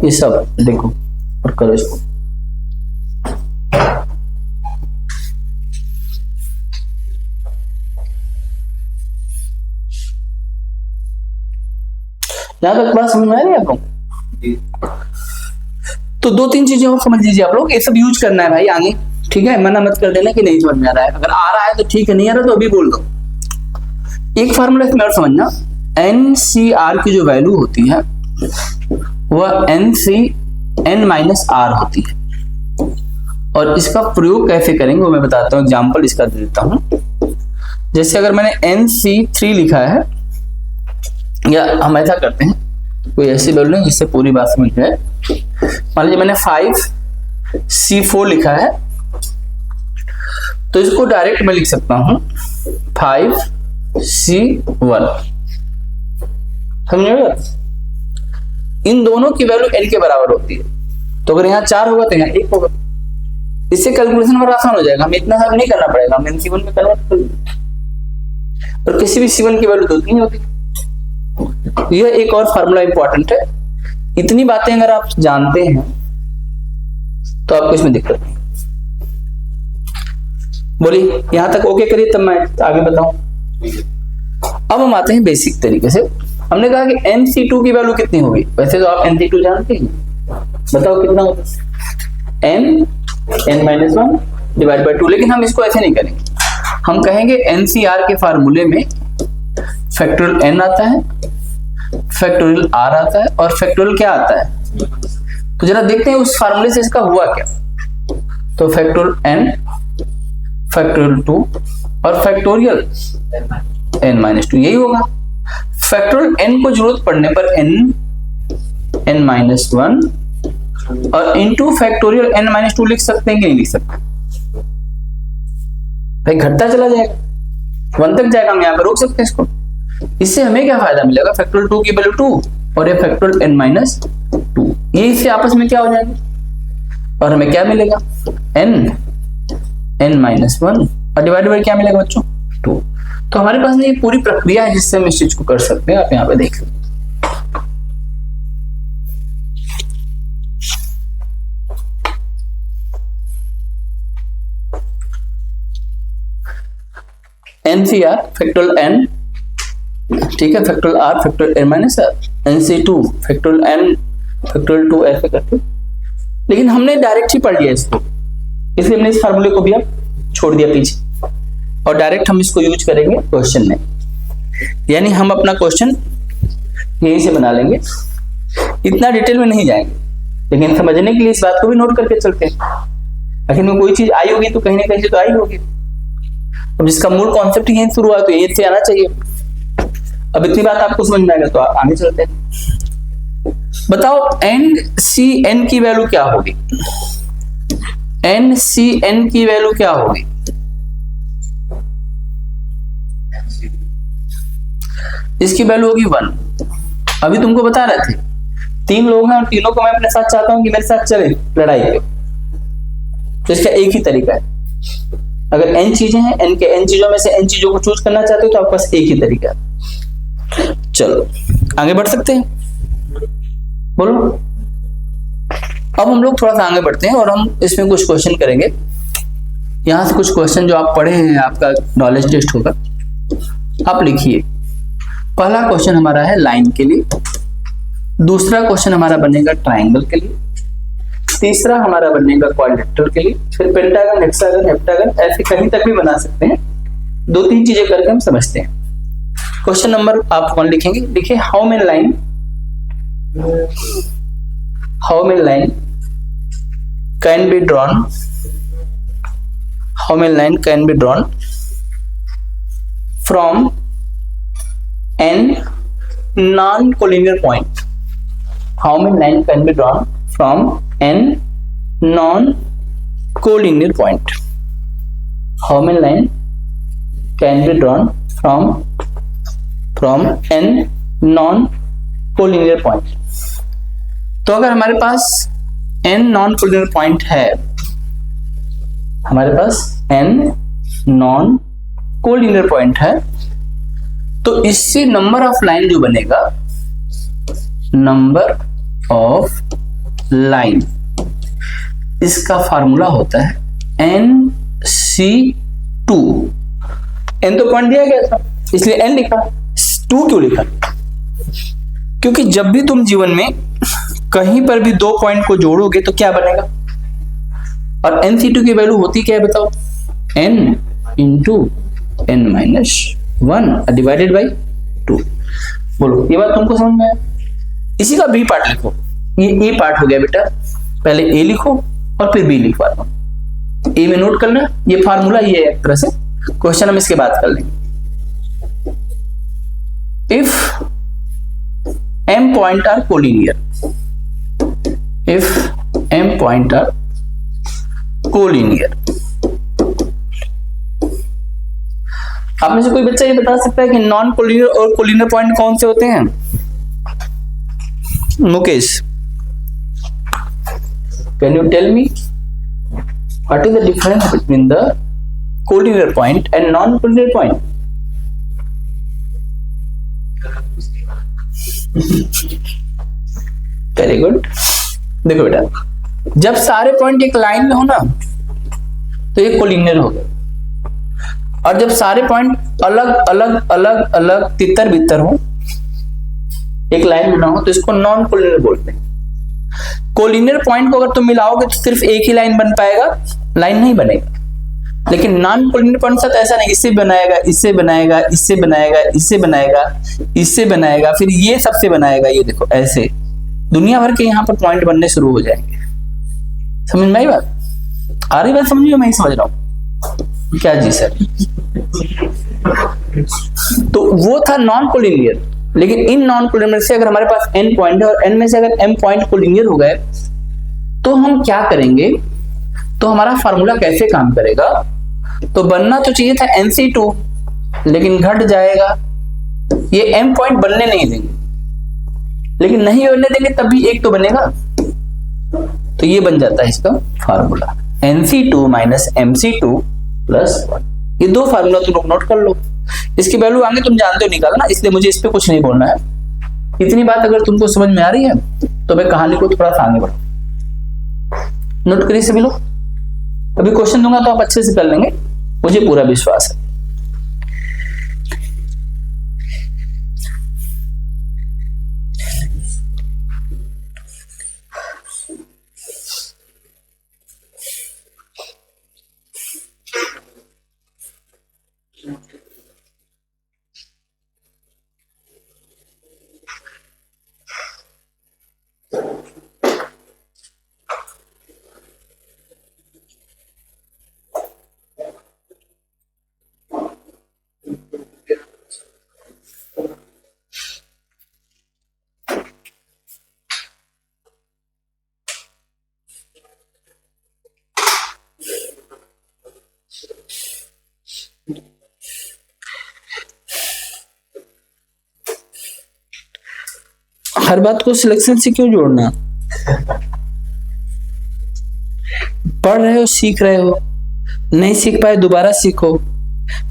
ये सब देखो और करो इसको। यहां तक बात समझ में आ रही है आपको? तो 2-3 चीजें और समझ लीजिए आप लोग, ये सब यूज करना है भाई आगे, ठीक है। मना मत कर देना कि नहीं समझ में आ रहा है, अगर आ रहा है तो ठीक है, नहीं आ रहा तो अभी बोल दो। एक फार्मूला इसमें और समझना, NCR की जो वैल्यू होती है वह n माइनस r होती है, और इसका प्रयोग कैसे करेंगे वो मैं बताता हूँ, एग्जाम्पल इसका दे देता हूँ। जैसे अगर मैंने NC3 लिखा है, या हम ऐसा करते हैं, कोई ऐसी वैल्यू नहीं जिससे पूरी बात समझ में आए। मान लीजिए मैंने 5C4 लिखा है, तो इसको डायरेक्ट मैं लिख सकता हूं 5C1, समझे? इन दोनों की वैल्यू n के बराबर होती है, तो अगर यहाँ 4 होगा तो यहाँ 1 होगा। इससे कैलकुलेशन बड़ा आसान हो जाएगा, हमें इतना सब नहीं करना पड़ेगा, हम NC1 में कन्वर्ट कर लेंगे। और किसी भी C1 की वैल्यू 2-3 होती है, यह एक और फार्मूला इंपॉर्टेंट है। इतनी बातें अगर आप जानते हैं तो आपको इसमें दिक्कत नहीं। बोलिए, यहां तक ओके करिए, तब मैं आगे बताऊं। अब हम आते हैं बेसिक तरीके से। हमने कहा कि NC2 की वैल्यू कितनी होगी। वैसे तो आप NC2 जानते हैं, बताओ कितना होगा। n-1 डिवाइड बाय 2, लेकिन हम इसको ऐसे नहीं करेंगे। हम कहेंगे NCR के फार्मूले में फैक्टोरियल n आता है, फैक्टोरियल r आता है और फैक्टोरियल क्या आता है। तो जरा देखते हैं उस फार्मूले से इसका हुआ क्या। तो फैक्टोरियल n, फैक्टोरियल 2 और फैक्टोरियल n-2, यही होगा। फैक्टोरियल n को जरूरत पड़ने पर n-1 और इनटू फैक्टोरियल n-2 लिख सकते हैं कि नहीं लिख सकते। भाई घटता चला जाएगा, 1 तक जाएगा, हम यहाँ पे रोक सकते हैं इसको। इससे हमें क्या फायदा मिलेगा, फैक्टोरियल 2 की वैल्यू 2 और ये फैक्टोरियल n-2, ये इससे आपस में क्या हो जाएंगे और हमें क्या मिलेगा, n-1 और डिवाइडेड बाय क्या मिलेगा बच्चों, 2। तो हमारे पास ये पूरी प्रक्रिया है जिससे हम इस चीज को कर सकते हैं। आप यहाँ पे देख लीजिए। NCR फैक्टोरियल n, ठीक है, factorial r factorial n-r, NC2 factorial n factorial 2, ऐसे करके। लेकिन हमने डायरेक्ट ही पढ़ लिया इसको, इसलिए हमने इस फार्मूले को भी अब छोड़ दिया पीछे और डायरेक्ट हम इसको यूज करेंगे क्वेश्चन में। यानी हम अपना क्वेश्चन यहीं से बना लेंगे, इतना डिटेल में नहीं जाएंगे, लेकिन समझने के लिए इस बात को भी नोट करके चलते हैं। आखिर में कोई चीज आई होगी तो कहीं ना कहीं से तो आई होगी। अब जिसका मूल कॉन्सेप्ट यहीं शुरू हुआ तो यहीं से आना चाहिए। अब इतनी बात आपको समझ में आएगा तो आगे चलते हैं। बताओ NCN की वैल्यू क्या होगी, NCN की वैल्यू क्या होगी। इसकी वैल्यू होगी 1। अभी तुमको बता रहे थे 3 लोग हैं और तीनों को मैं अपने साथ चाहता हूं कि मेरे साथ चले लड़ाई पे। तो इसका एक ही तरीका है, अगर n चीजें हैं, n के n चीजों में से n चीजों को चूज करना चाहते हो तो आपके पास एक ही तरीका है। चलो आगे बढ़ सकते हैं, बोलो। अब हम लोग थोड़ा सा आगे बढ़ते हैं और हम इसमें कुछ क्वेश्चन करेंगे। यहां से कुछ क्वेश्चन जो आप पढ़े हैं, आपका नॉलेज टेस्ट होगा। आप लिखिए। पहला क्वेश्चन हमारा है लाइन के लिए, दूसरा क्वेश्चन हमारा बनेगा ट्राइंगल के लिए, तीसरा हमारा बनेगा क्वाड्रिलेटरल के लिए, फिर पेंटागन, हेक्सागन, हेप्टागन, ऐसे कहीं तक भी बना सकते हैं। 2-3 चीजें करके हम समझते हैं। क्वेश्चन नंबर आप 1 लिखेंगे। देखिए, how many line can be drawn, how many line can be drawn from n non-collinear point, how many line can be drawn from n non-collinear point, how many line can be drawn from n non-collinear point। तो अगर हमारे पास n non-collinear point है, हमारे पास n non-collinear point है, तो इससे नंबर ऑफ लाइन जो बनेगा, नंबर ऑफ लाइन, इसका फार्मूला होता है NC2। n तो पॉइंट दिया गया था इसलिए n लिखा, 2 क्यों लिखा, क्योंकि जब भी तुम जीवन में कहीं पर भी 2 पॉइंट को जोड़ोगे तो क्या बनेगा, और NC2 की वैल्यू होती क्या है बताओ, n into n-1 divided by 2। बोलो, ये बात तुमको समझ में आया। इसी का बी पार्ट लिखो, ये ए पार्ट हो गया बेटा। पहले ए लिखो और फिर बी लिखवा दो। ए में नोट करना, ये फार्मूला ये है एक तरह से। क्वेश्चन हम इसके बाद कर लेंगे। If m point are collinear, if m point are collinear, आप में से कोई बच्चा ये बता सकता है कि नॉन कोलिनियर और कोलिनियर पॉइंट कौन से होते हैं? Mukesh, can you tell me what is the difference between the collinear point and non collinear point? Very good. देखो बेटा, जब सारे पॉइंट एक लाइन में हो ना तो ये कोलिनियर हो गए, और जब सारे पॉइंट अलग अलग अलग अलग तितर बितर हो, एक लाइन में ना हो, तो इसको नॉन कोलिनियर बोलते हैं। कोलिनियर पॉइंट को अगर तुम मिलाओगे तो सिर्फ एक ही लाइन बन पाएगा, लाइन नहीं बनेगा। लेकिन नॉन कोलिनियर पॉइंट साथ ऐसा नहीं, इससे बनाएगा, इससे बनाएगा, इससे बनाएगा, इससे बनाएगा, इससे बनाएगा, फिर ये सबसे बनाएगा। ये देखो ऐसे दुनिया भर के यहाँ पर पॉइंट बनने शुरू हो जाएंगे। समझ में आई बात? आ रही बात समझ में? मैं ही समझ रहा हूँ क्या जी सर? तो वो था नॉन कोलिनियर। लेकिन इन नॉन कोलिनियर से अगर हमारे पास n पॉइंट है और n में से अगर m पॉइंट कोलिनियर हो गए तो हम क्या करेंगे, तो हमारा फार्मूला कैसे काम करेगा? तो बनना तो चाहिए था NC2, लेकिन घट जाएगा। ये m पॉइंट बनने नहीं देंगे, लेकिन नहीं बनने देंगे तब भी एक तो बनेगा, तो ये बन जाता है इसका formula NC2 minus MC2 plus 1। ये दो फार्मूला तुम लोग नोट कर लो। इसकी वैल्यू आगे तुम जानते हो निकालना, इसलिए मुझे इस पे कुछ नहीं बोलना है। इतनी बात अगर तुमको समझ में आ रही है तो मैं कहानी को थोड़ा सा आगे बढ़ू। नोट करिए सभी लोग, अभी क्वेश्चन दूंगा तो आप अच्छे से कर लेंगे, मुझे पूरा विश्वास है। हर बात को सिलेक्शन से क्यों जोड़ना? पढ़ रहे हो, सीख रहे हो, नहीं सीख पाए दोबारा सीखो।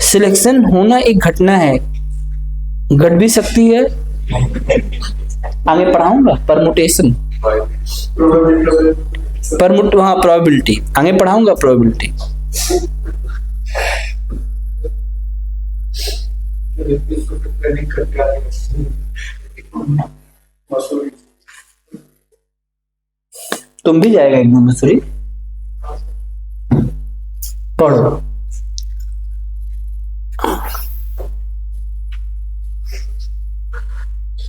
सिलेक्शन होना एक घटना है, घट भी सकती है। आगे पढ़ाऊंगा परमुटेशन, हाँ प्रोबेबिलिटी, आगे पढ़ाऊंगा प्रोबेबिलिटी। तुम भी जाएगा एकदम मसूरी, पढ़ो।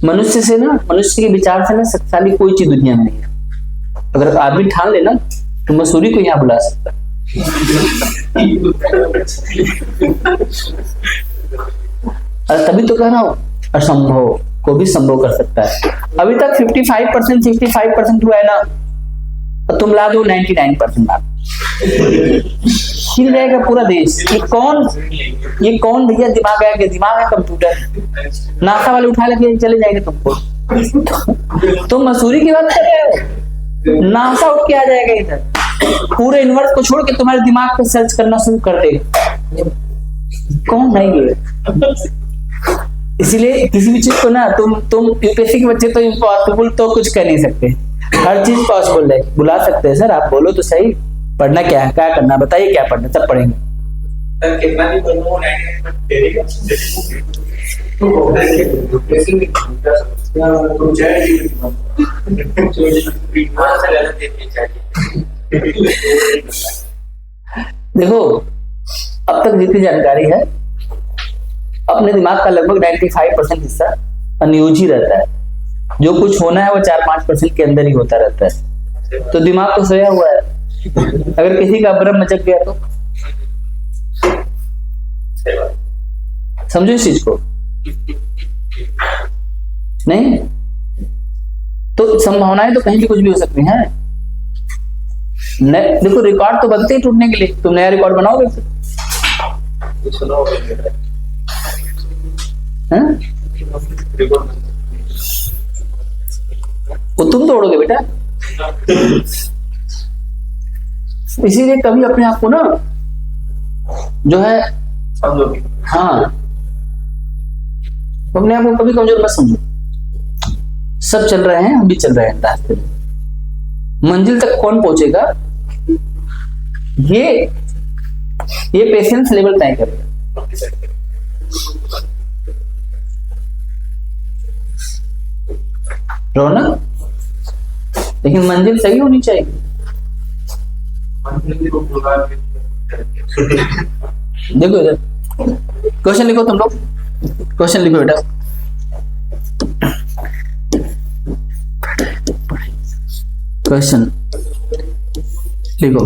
मनुष्य से ना, मनुष्य के विचार से ना शक्तिशाली कोई चीज दुनिया में नहीं है। अगर आदमी ठान लेना तो मसूरी को यहाँ बुला सकता है। तभी तो कह रहा हूं असंभव को भी संभव कर सकता है। अभी तक 55% 65% हुआ है ना, तो तुम ला दो 99% ला, हिल जाएगा पूरा देश। ये कौन भैया दिमाग है? दिमाग है कंप्यूटर। नासा वाले उठा लेके चले जाएंगे तुमको। तुम मसूरी की बात कर रहे हो, नासा उठ के आ जाएगा इधर, पूरे यूनिवर्स को छोड़ के तुम्हारे दिमाग पे सर्च करना शुरू कर देगा। कौन है ये? इसीलिए किसी भी चीज को ना तुम यूपीएससी के बच्चे तो इम्पॉसिबल तो कुछ कर नहीं सकते, हर चीज पॉसिबल है। बुला सकते हैं सर, आप बोलो तो सही। पढ़ना क्या है, क्या करना बताइए, क्या पढ़ना? सब पढ़ेंगे। कितना भी पढ़ो, देखो अब तक जितनी जानकारी है, अपने दिमाग का लगभग 95% हिस्सा अनयूज ही रहता है। जो कुछ होना है वो 4-5% के अंदर ही होता रहता है। तो दिमाग तो सोया हुआ है। अगर किसी का ब्रह्म मचक गया तो समझो इस चीज को। नहीं तो संभावनाएं तो कहीं भी कुछ भी हो सकती हैं। देखो रिकॉर्ड तो बनते ही टूटने के लिए। तुम नया रिकॉर्ड बनाओगे? वो तुम तोड़ोगे बेटा। इसीलिए कभी अपने आप को ना जो है, हाँ, अपने आप को कभी कमजोर मत समझो। सब चल रहे हैं, हम भी चल रहे हैं रास्ते में। मंजिल तक कौन पहुंचेगा, ये पेशेंस लेवल तय करेगा। रौनक, लेकिन मंजिल सही होनी चाहिए। देखो इधर क्वेश्चन लिखो, तुम लोग क्वेश्चन लिखो बेटा। क्वेश्चन लिखो।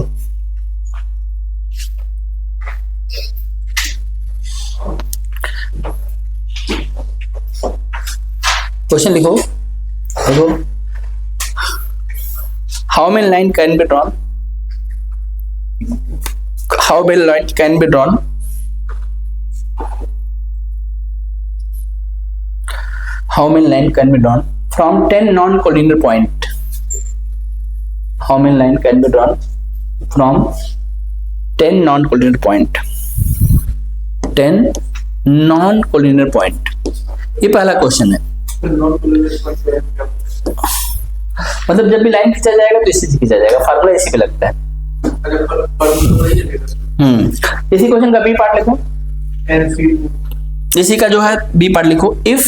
क्वेश्चन लिखो। देखो, how many line can be drawn? How many line can be drawn? How many line can be drawn from 10 non-collinear point? How many line can be drawn from 10 non-collinear point? 10 non-collinear point. ये पहला क्वेश्चन है। मतलब जब भी लाइन खींचा जाएगा तो इसी से खींचा जाएगा, फार्मूला इसी पे लगता है। इसी क्वेश्चन का बी पार्ट लिखो। इसी का जो है बी पार्ट लिखो। If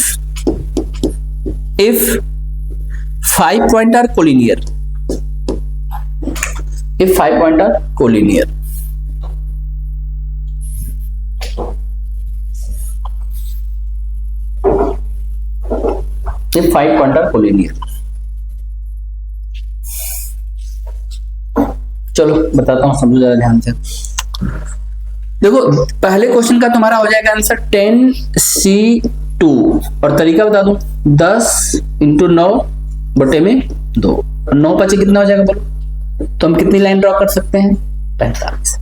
5 point are collinear, if 5 point are collinear, if 5 point are collinear। चलो बताता हूं, समझो जरा ध्यान से। देखो पहले क्वेश्चन का तुम्हारा हो जाएगा आंसर 10C2 और तरीका बता दूं, 10 × 9/2। 9 5 कितना हो जाएगा बोलो, तो हम कितनी लाइन ड्रॉ कर सकते हैं, 45।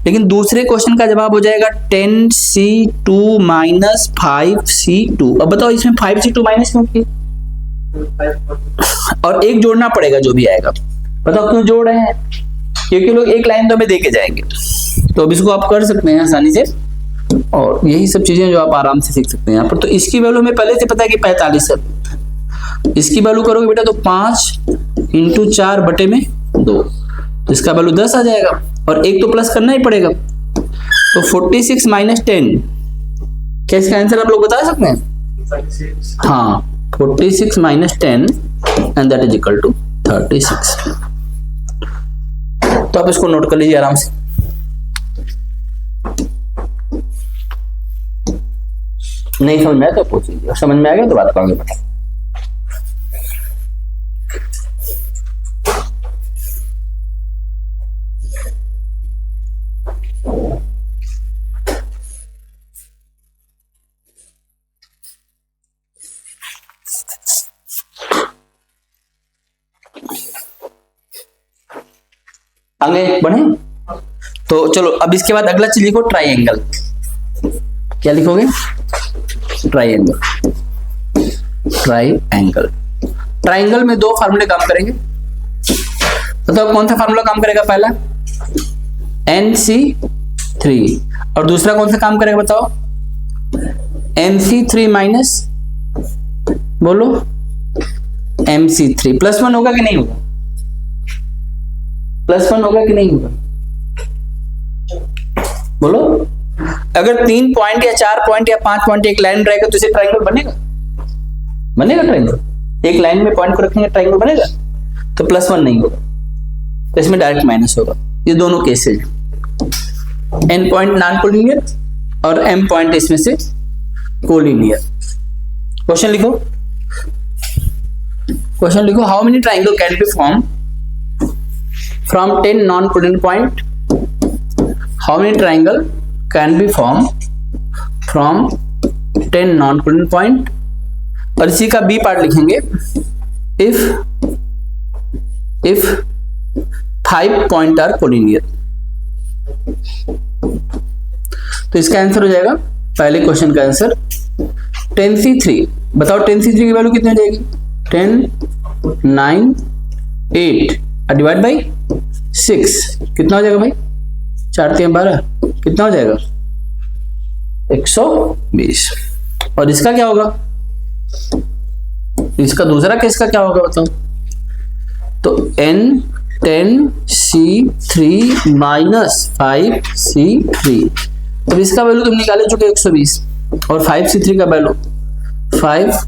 लेकिन दूसरे क्वेश्चन का जवाब हो जाएगा 10C2 - 5C2। अब बताओ इसमें 5C2 माइनस क्यों की, और एक जोड़ना पड़ेगा जो भी आएगा। बताओ क्यों जोड़ रहे हैं, क्योंकि लोग एक लाइन तो हमें देके जाएंगे, तो अब इसको आप कर सकते हैं आसानी से, और यही सब चीजें जो आप आराम से सीख सकते हैं यहाँ पर। तो इसकी वैल्यू हमें पहले से पता है कि 45 है, इसकी वैल्यू करोगे बेटा तो 5 × 4/2, तो इसका वैल्यू 10 आ जाएगा, और एक तो प्लस करना ही पड़ेगा। तो 46 - 10, क्या इसका आंसर आप लोग बता सकते हैं? हाँ, 46 - 10 and that is equal to 36। तो आप इसको नोट कर लीजिए आराम से। नहीं समझ में आया तो पूछ लीजिए, और समझ में आ गया तो बात को आगे बढ़ाएं। आगे बढ़े तो चलो, अब इसके बाद अगला चीज लिखो, ट्राइंगल। क्या लिखोगे? ट्राइंगल। ट्राइंगल, ट्राइंगल में दो फार्मूले काम करेंगे। बताओ कौन सा फार्मूला काम करेगा? पहला NC3, और दूसरा कौन सा काम करेगा बताओ? MC3 माइनस, बोलो MC3। +1 होगा कि नहीं होगा? +1 होगा कि नहीं होगा? बोलो। अगर 3 पॉइंट या 4 पॉइंट या 5 पॉइंट एक लाइन रहेगा तो इसे ट्राइंगल बनेगा? बनेगा ट्राइंगल? एक लाइन में पॉइंट को रखेंगे ट्राइंगल बनेगा? तो +1 नहीं होगा, तो इसमें डायरेक्ट माइनस होगा। ये दोनों cases, N point non collinear और M पॉइंट इसमें से कोलिनियर। क्वेश्चन लिखो, क्वेश्चन लिखो। How many triangle can be form from 10 non-collinear point? How many triangle can be formed from 10 non-collinear point? और इसी का बी पार्ट लिखेंगे, if 5 point are collinear। तो इसका आंसर हो जाएगा, पहले क्वेश्चन का आंसर 10C3। बताओ 10C3 की वैल्यू कितनी हो जाएगी? 10 9 8 डिवाइड बाई 6 कितना हो जाएगा भाई? 4 3 12 कितना हो जाएगा? 120। और इसका क्या होगा? इसका दूसरा केस का क्या होगा बताओ? तो n10C3 माइनस 5C3। अब इसका वैल्यू तुम निकाले चुके 120 और 5C3 का वैल्यू 5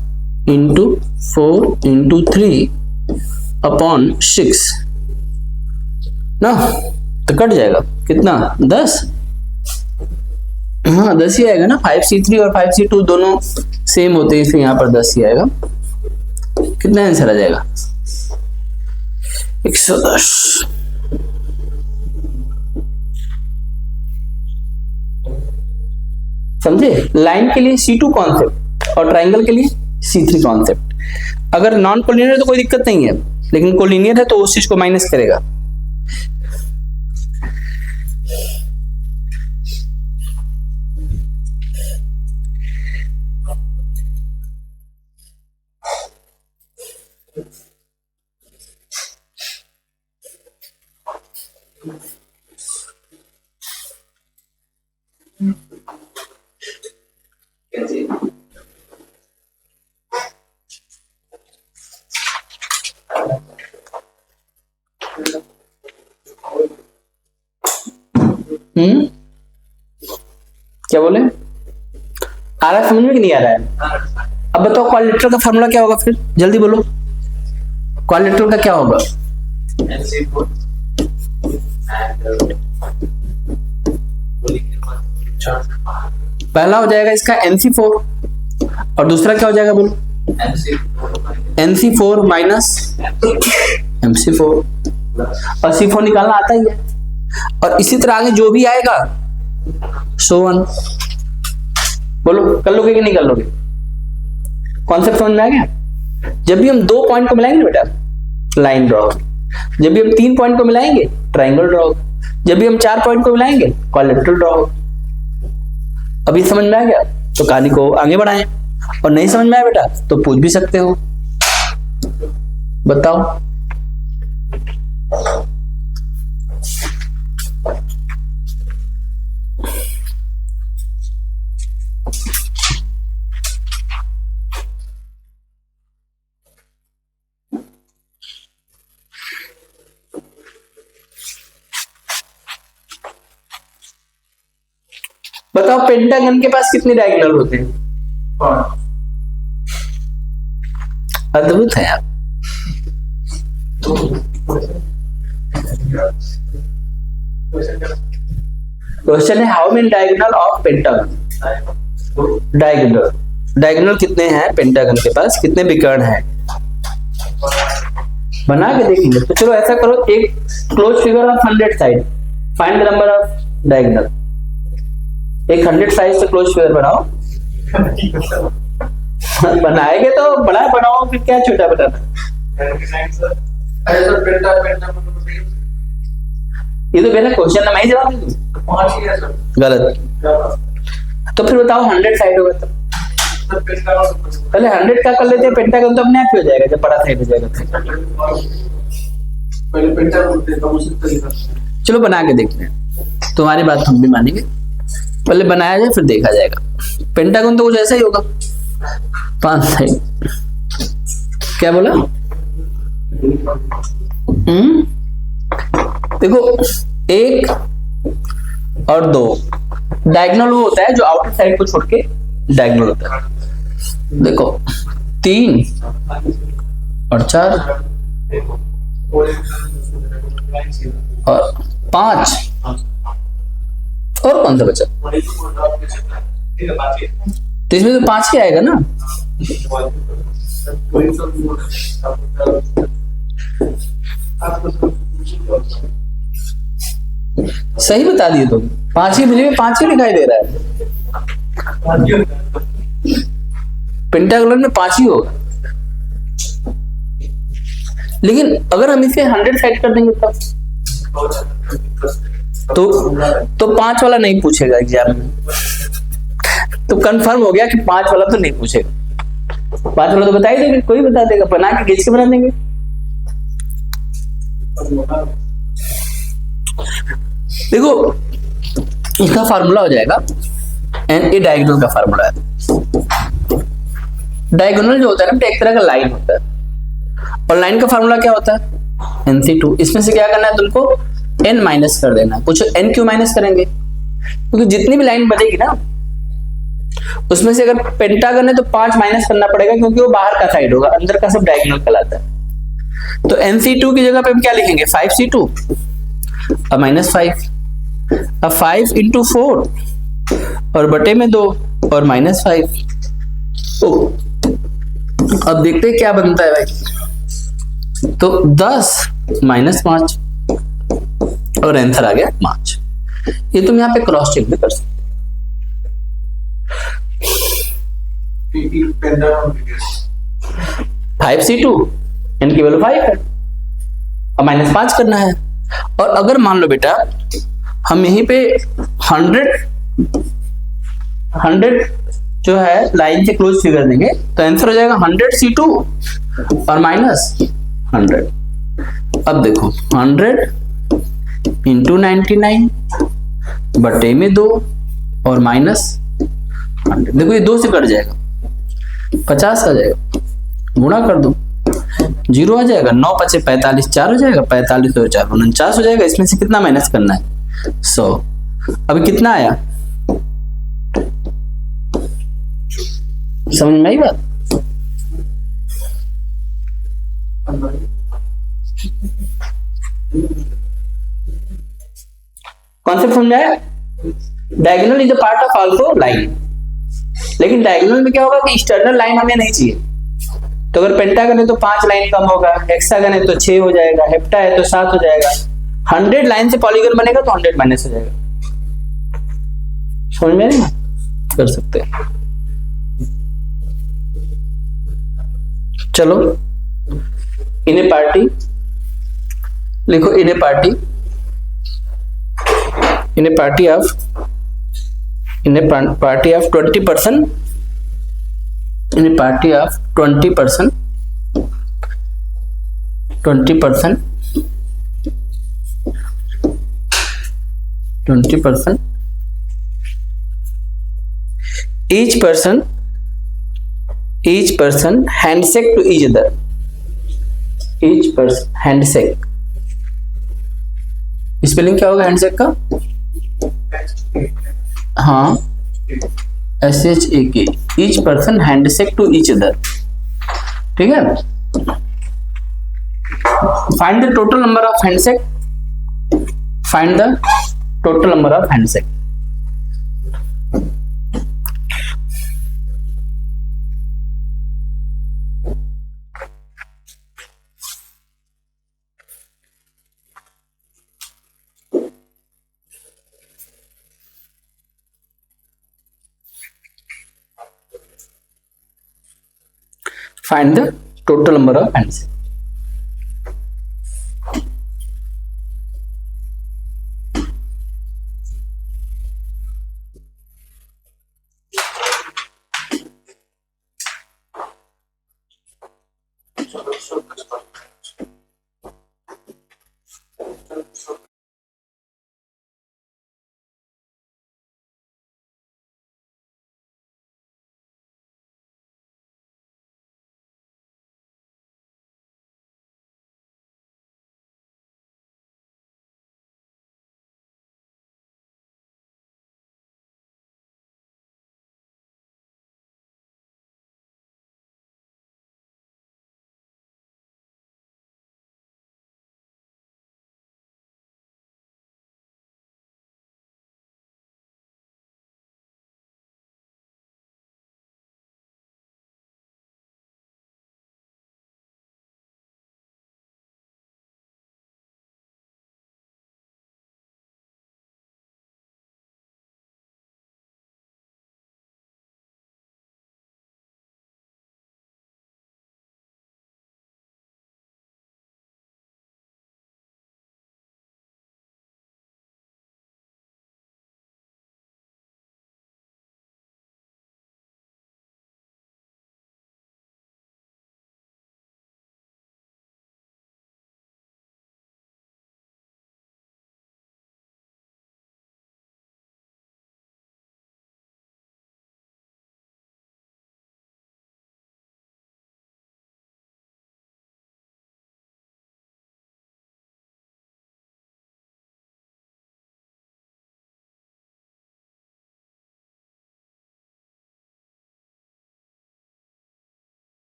इंटू 4 इंटू 3 अपॉन 6 ना, तो कट जाएगा कितना? 10। हाँ 10 ही आएगा ना, 5C3 और 5C2 दोनों सेम होते हैं इसलिए यहाँ पर 10 ही आएगा। कितना आंसर आ जाएगा? 110। समझे? लाइन के लिए C2 कॉन्सेप्ट और ट्राइंगल के लिए C3 कॉन्सेप्ट। अगर नॉन कोलिनियर है तो कोई दिक्कत नहीं है, लेकिन कोलिनियर है तो उस चीज को माइनस करेगा। क्या बोले? आ रहा है समझ में कि नहीं आ रहा है? अब बताओ क्वाड्रेटर का फॉर्मूला क्या होगा? फिर जल्दी बोलो, क्वाड्रेटर का क्या होगा? पहला हो जाएगा इसका NC4 और दूसरा क्या हो जाएगा बोलो? NC4 माइनस MC4 और C4 निकालना आता ही है। और इसी तरह आगे जो भी आएगा सो वन। बोलो कर लोगे कि नहीं कर लोगे? कॉन्सेप्ट समझ में आ गया? जब भी हम 2 पॉइंट को मिलाएंगे बेटा लाइन ड्रॉ, जब भी हम 3 पॉइंट को मिलाएंगे ट्राइंगल ड्रॉ, जब भी हम 4 पॉइंट को मिलाएंगे क्वाड्रेटर ड्रॉ। अभी समझ में आ गया तो कहानी को आगे बढ़ाएं, और नहीं समझ में आया बेटा तो पूछ भी सकते हो। बताओ। बताओ पेंटागन के पास कितने डायगोनल होते हैं? अद्भुत है आप। क्वेश्चन है how many diagonal of pentagon. Diagonal कितने हैं पेंटागन के पास, कितने विकर्ण हैं? बना के देखेंगे। तो चलो ऐसा करो, एक close figure of 100 side, find the number of diagonal. एक 100 साइज से क्लोज फिगर बनाओ। बनाएंगे तो बड़ा बनाओ, फिर क्या छोटा बनाना? ये तो मेरा क्वेश्चन है, मैं ही जवाब दे दूं? गलत। तो फिर बताओ 100 साइड होगा तब? पहले 100 का कर लेते हैं, पेंटागन तो अपने आप ही हो जाएगा जब बड़ा साइड हो जाएगा। चलो बना के देखते हैं, तुम्हारी बात हम भी मानेंगे। पहले बनाया जाए फिर देखा जाएगा। पेंटागन तो कुछ ऐसा ही होगा, 5 साइड। क्या बोला? देखो 1 और 2 डायगोनल वो होता है जो आउटर साइड को छोड़ के डायगोनल होता है। देखो 3 और 4 और 5 और कौन सा बचा? तो इसमें तो 5 ही आएगा ना। सही बता दिए तुम, 5 ही, मुझे 5 ही दिखाई दे रहा है। पेंटागोनल में 5 ही होगा, लेकिन अगर हम इसे 100 साइड कर देंगे तब तो 5 वाला नहीं पूछेगा एग्जाम में। तो कंफर्म हो गया कि 5 वाला तो नहीं पूछेगा। 5 वाला तो बता ही देंगे, कोई बता देगा, बना के खींच के बना देंगे। देखो इसका फार्मूला हो जाएगा, एन ए डायगोनल का फार्मूला है। डायगोनल जो होता है ना एक तरह का लाइन होता है, और लाइन का फार्मूला क्या होता है NC2। इसमें से क्या करना है तुमको n माइनस कर देना। कुछ n क्यों माइनस करेंगे, क्योंकि जितनी भी लाइन बनेगी ना उसमें से अगर पेंटागन है तो 5 माइनस करना पड़ेगा, क्योंकि वो बाहर का साइड होगा, अंदर का सब डायगोनल कहलाता है। तो NC2 की जगह पे हम क्या लिखेंगे 5C2 अब -5, अब 5 इंटू 4 और बटे में 2 और -5। तो अब देखते हैं क्या बनता है भाई। तो 10 -5 और आंसर आ गया 5। ये तुम यहाँ पे क्रॉस चेक भी कर सकते। पेंटागन 5C2 n की वैल्यू 5 है, अब -5 करना है। और अगर मान लो बेटा हम यहीं पे 100 जो है लाइन से क्लोज फिगर देंगे तो आंसर हो जाएगा 100C2 और -100। अब देखो 100 इंटू 99 बटे में 2 और -100। देखो ये 2 से कट जाएगा, 50 आ जाएगा, गुणा कर दो 0 आ जाएगा, 9 × 5 = 45, 4 हो जाएगा, 45 और 4 49 हो जाएगा। इसमें से कितना माइनस करना है 100। अभी कितना आया, समझ में आई बात। कॉन्सेप्ट समझ में आया। Diagonal is a part of also line, लेकिन डायगोनल में क्या होगा कि एक्सटर्नल लाइन हमें नहीं चाहिए। तो अगर पेंटागन है तो 5 लाइन कम होगा, हेक्सागन है तो 6 हो जाएगा, हेप्टा है तो 7 हो जाएगा। 100 लाइन से पॉलीगन बनेगा तो 100 माइनस हो जाएगा। समझ में नहीं कर सकते। चलो इन ए पार्टी लिखो, in a party of in a party of 20%, in a party of 20%, each person handshake to each other, each person handshake। Spelling क्या होगा हैंडशेक का, हाँ SHAK, each person handshake to each other. ठीक है, find the total number of handshake, find the total number of handshake. Find the total number of handshakes.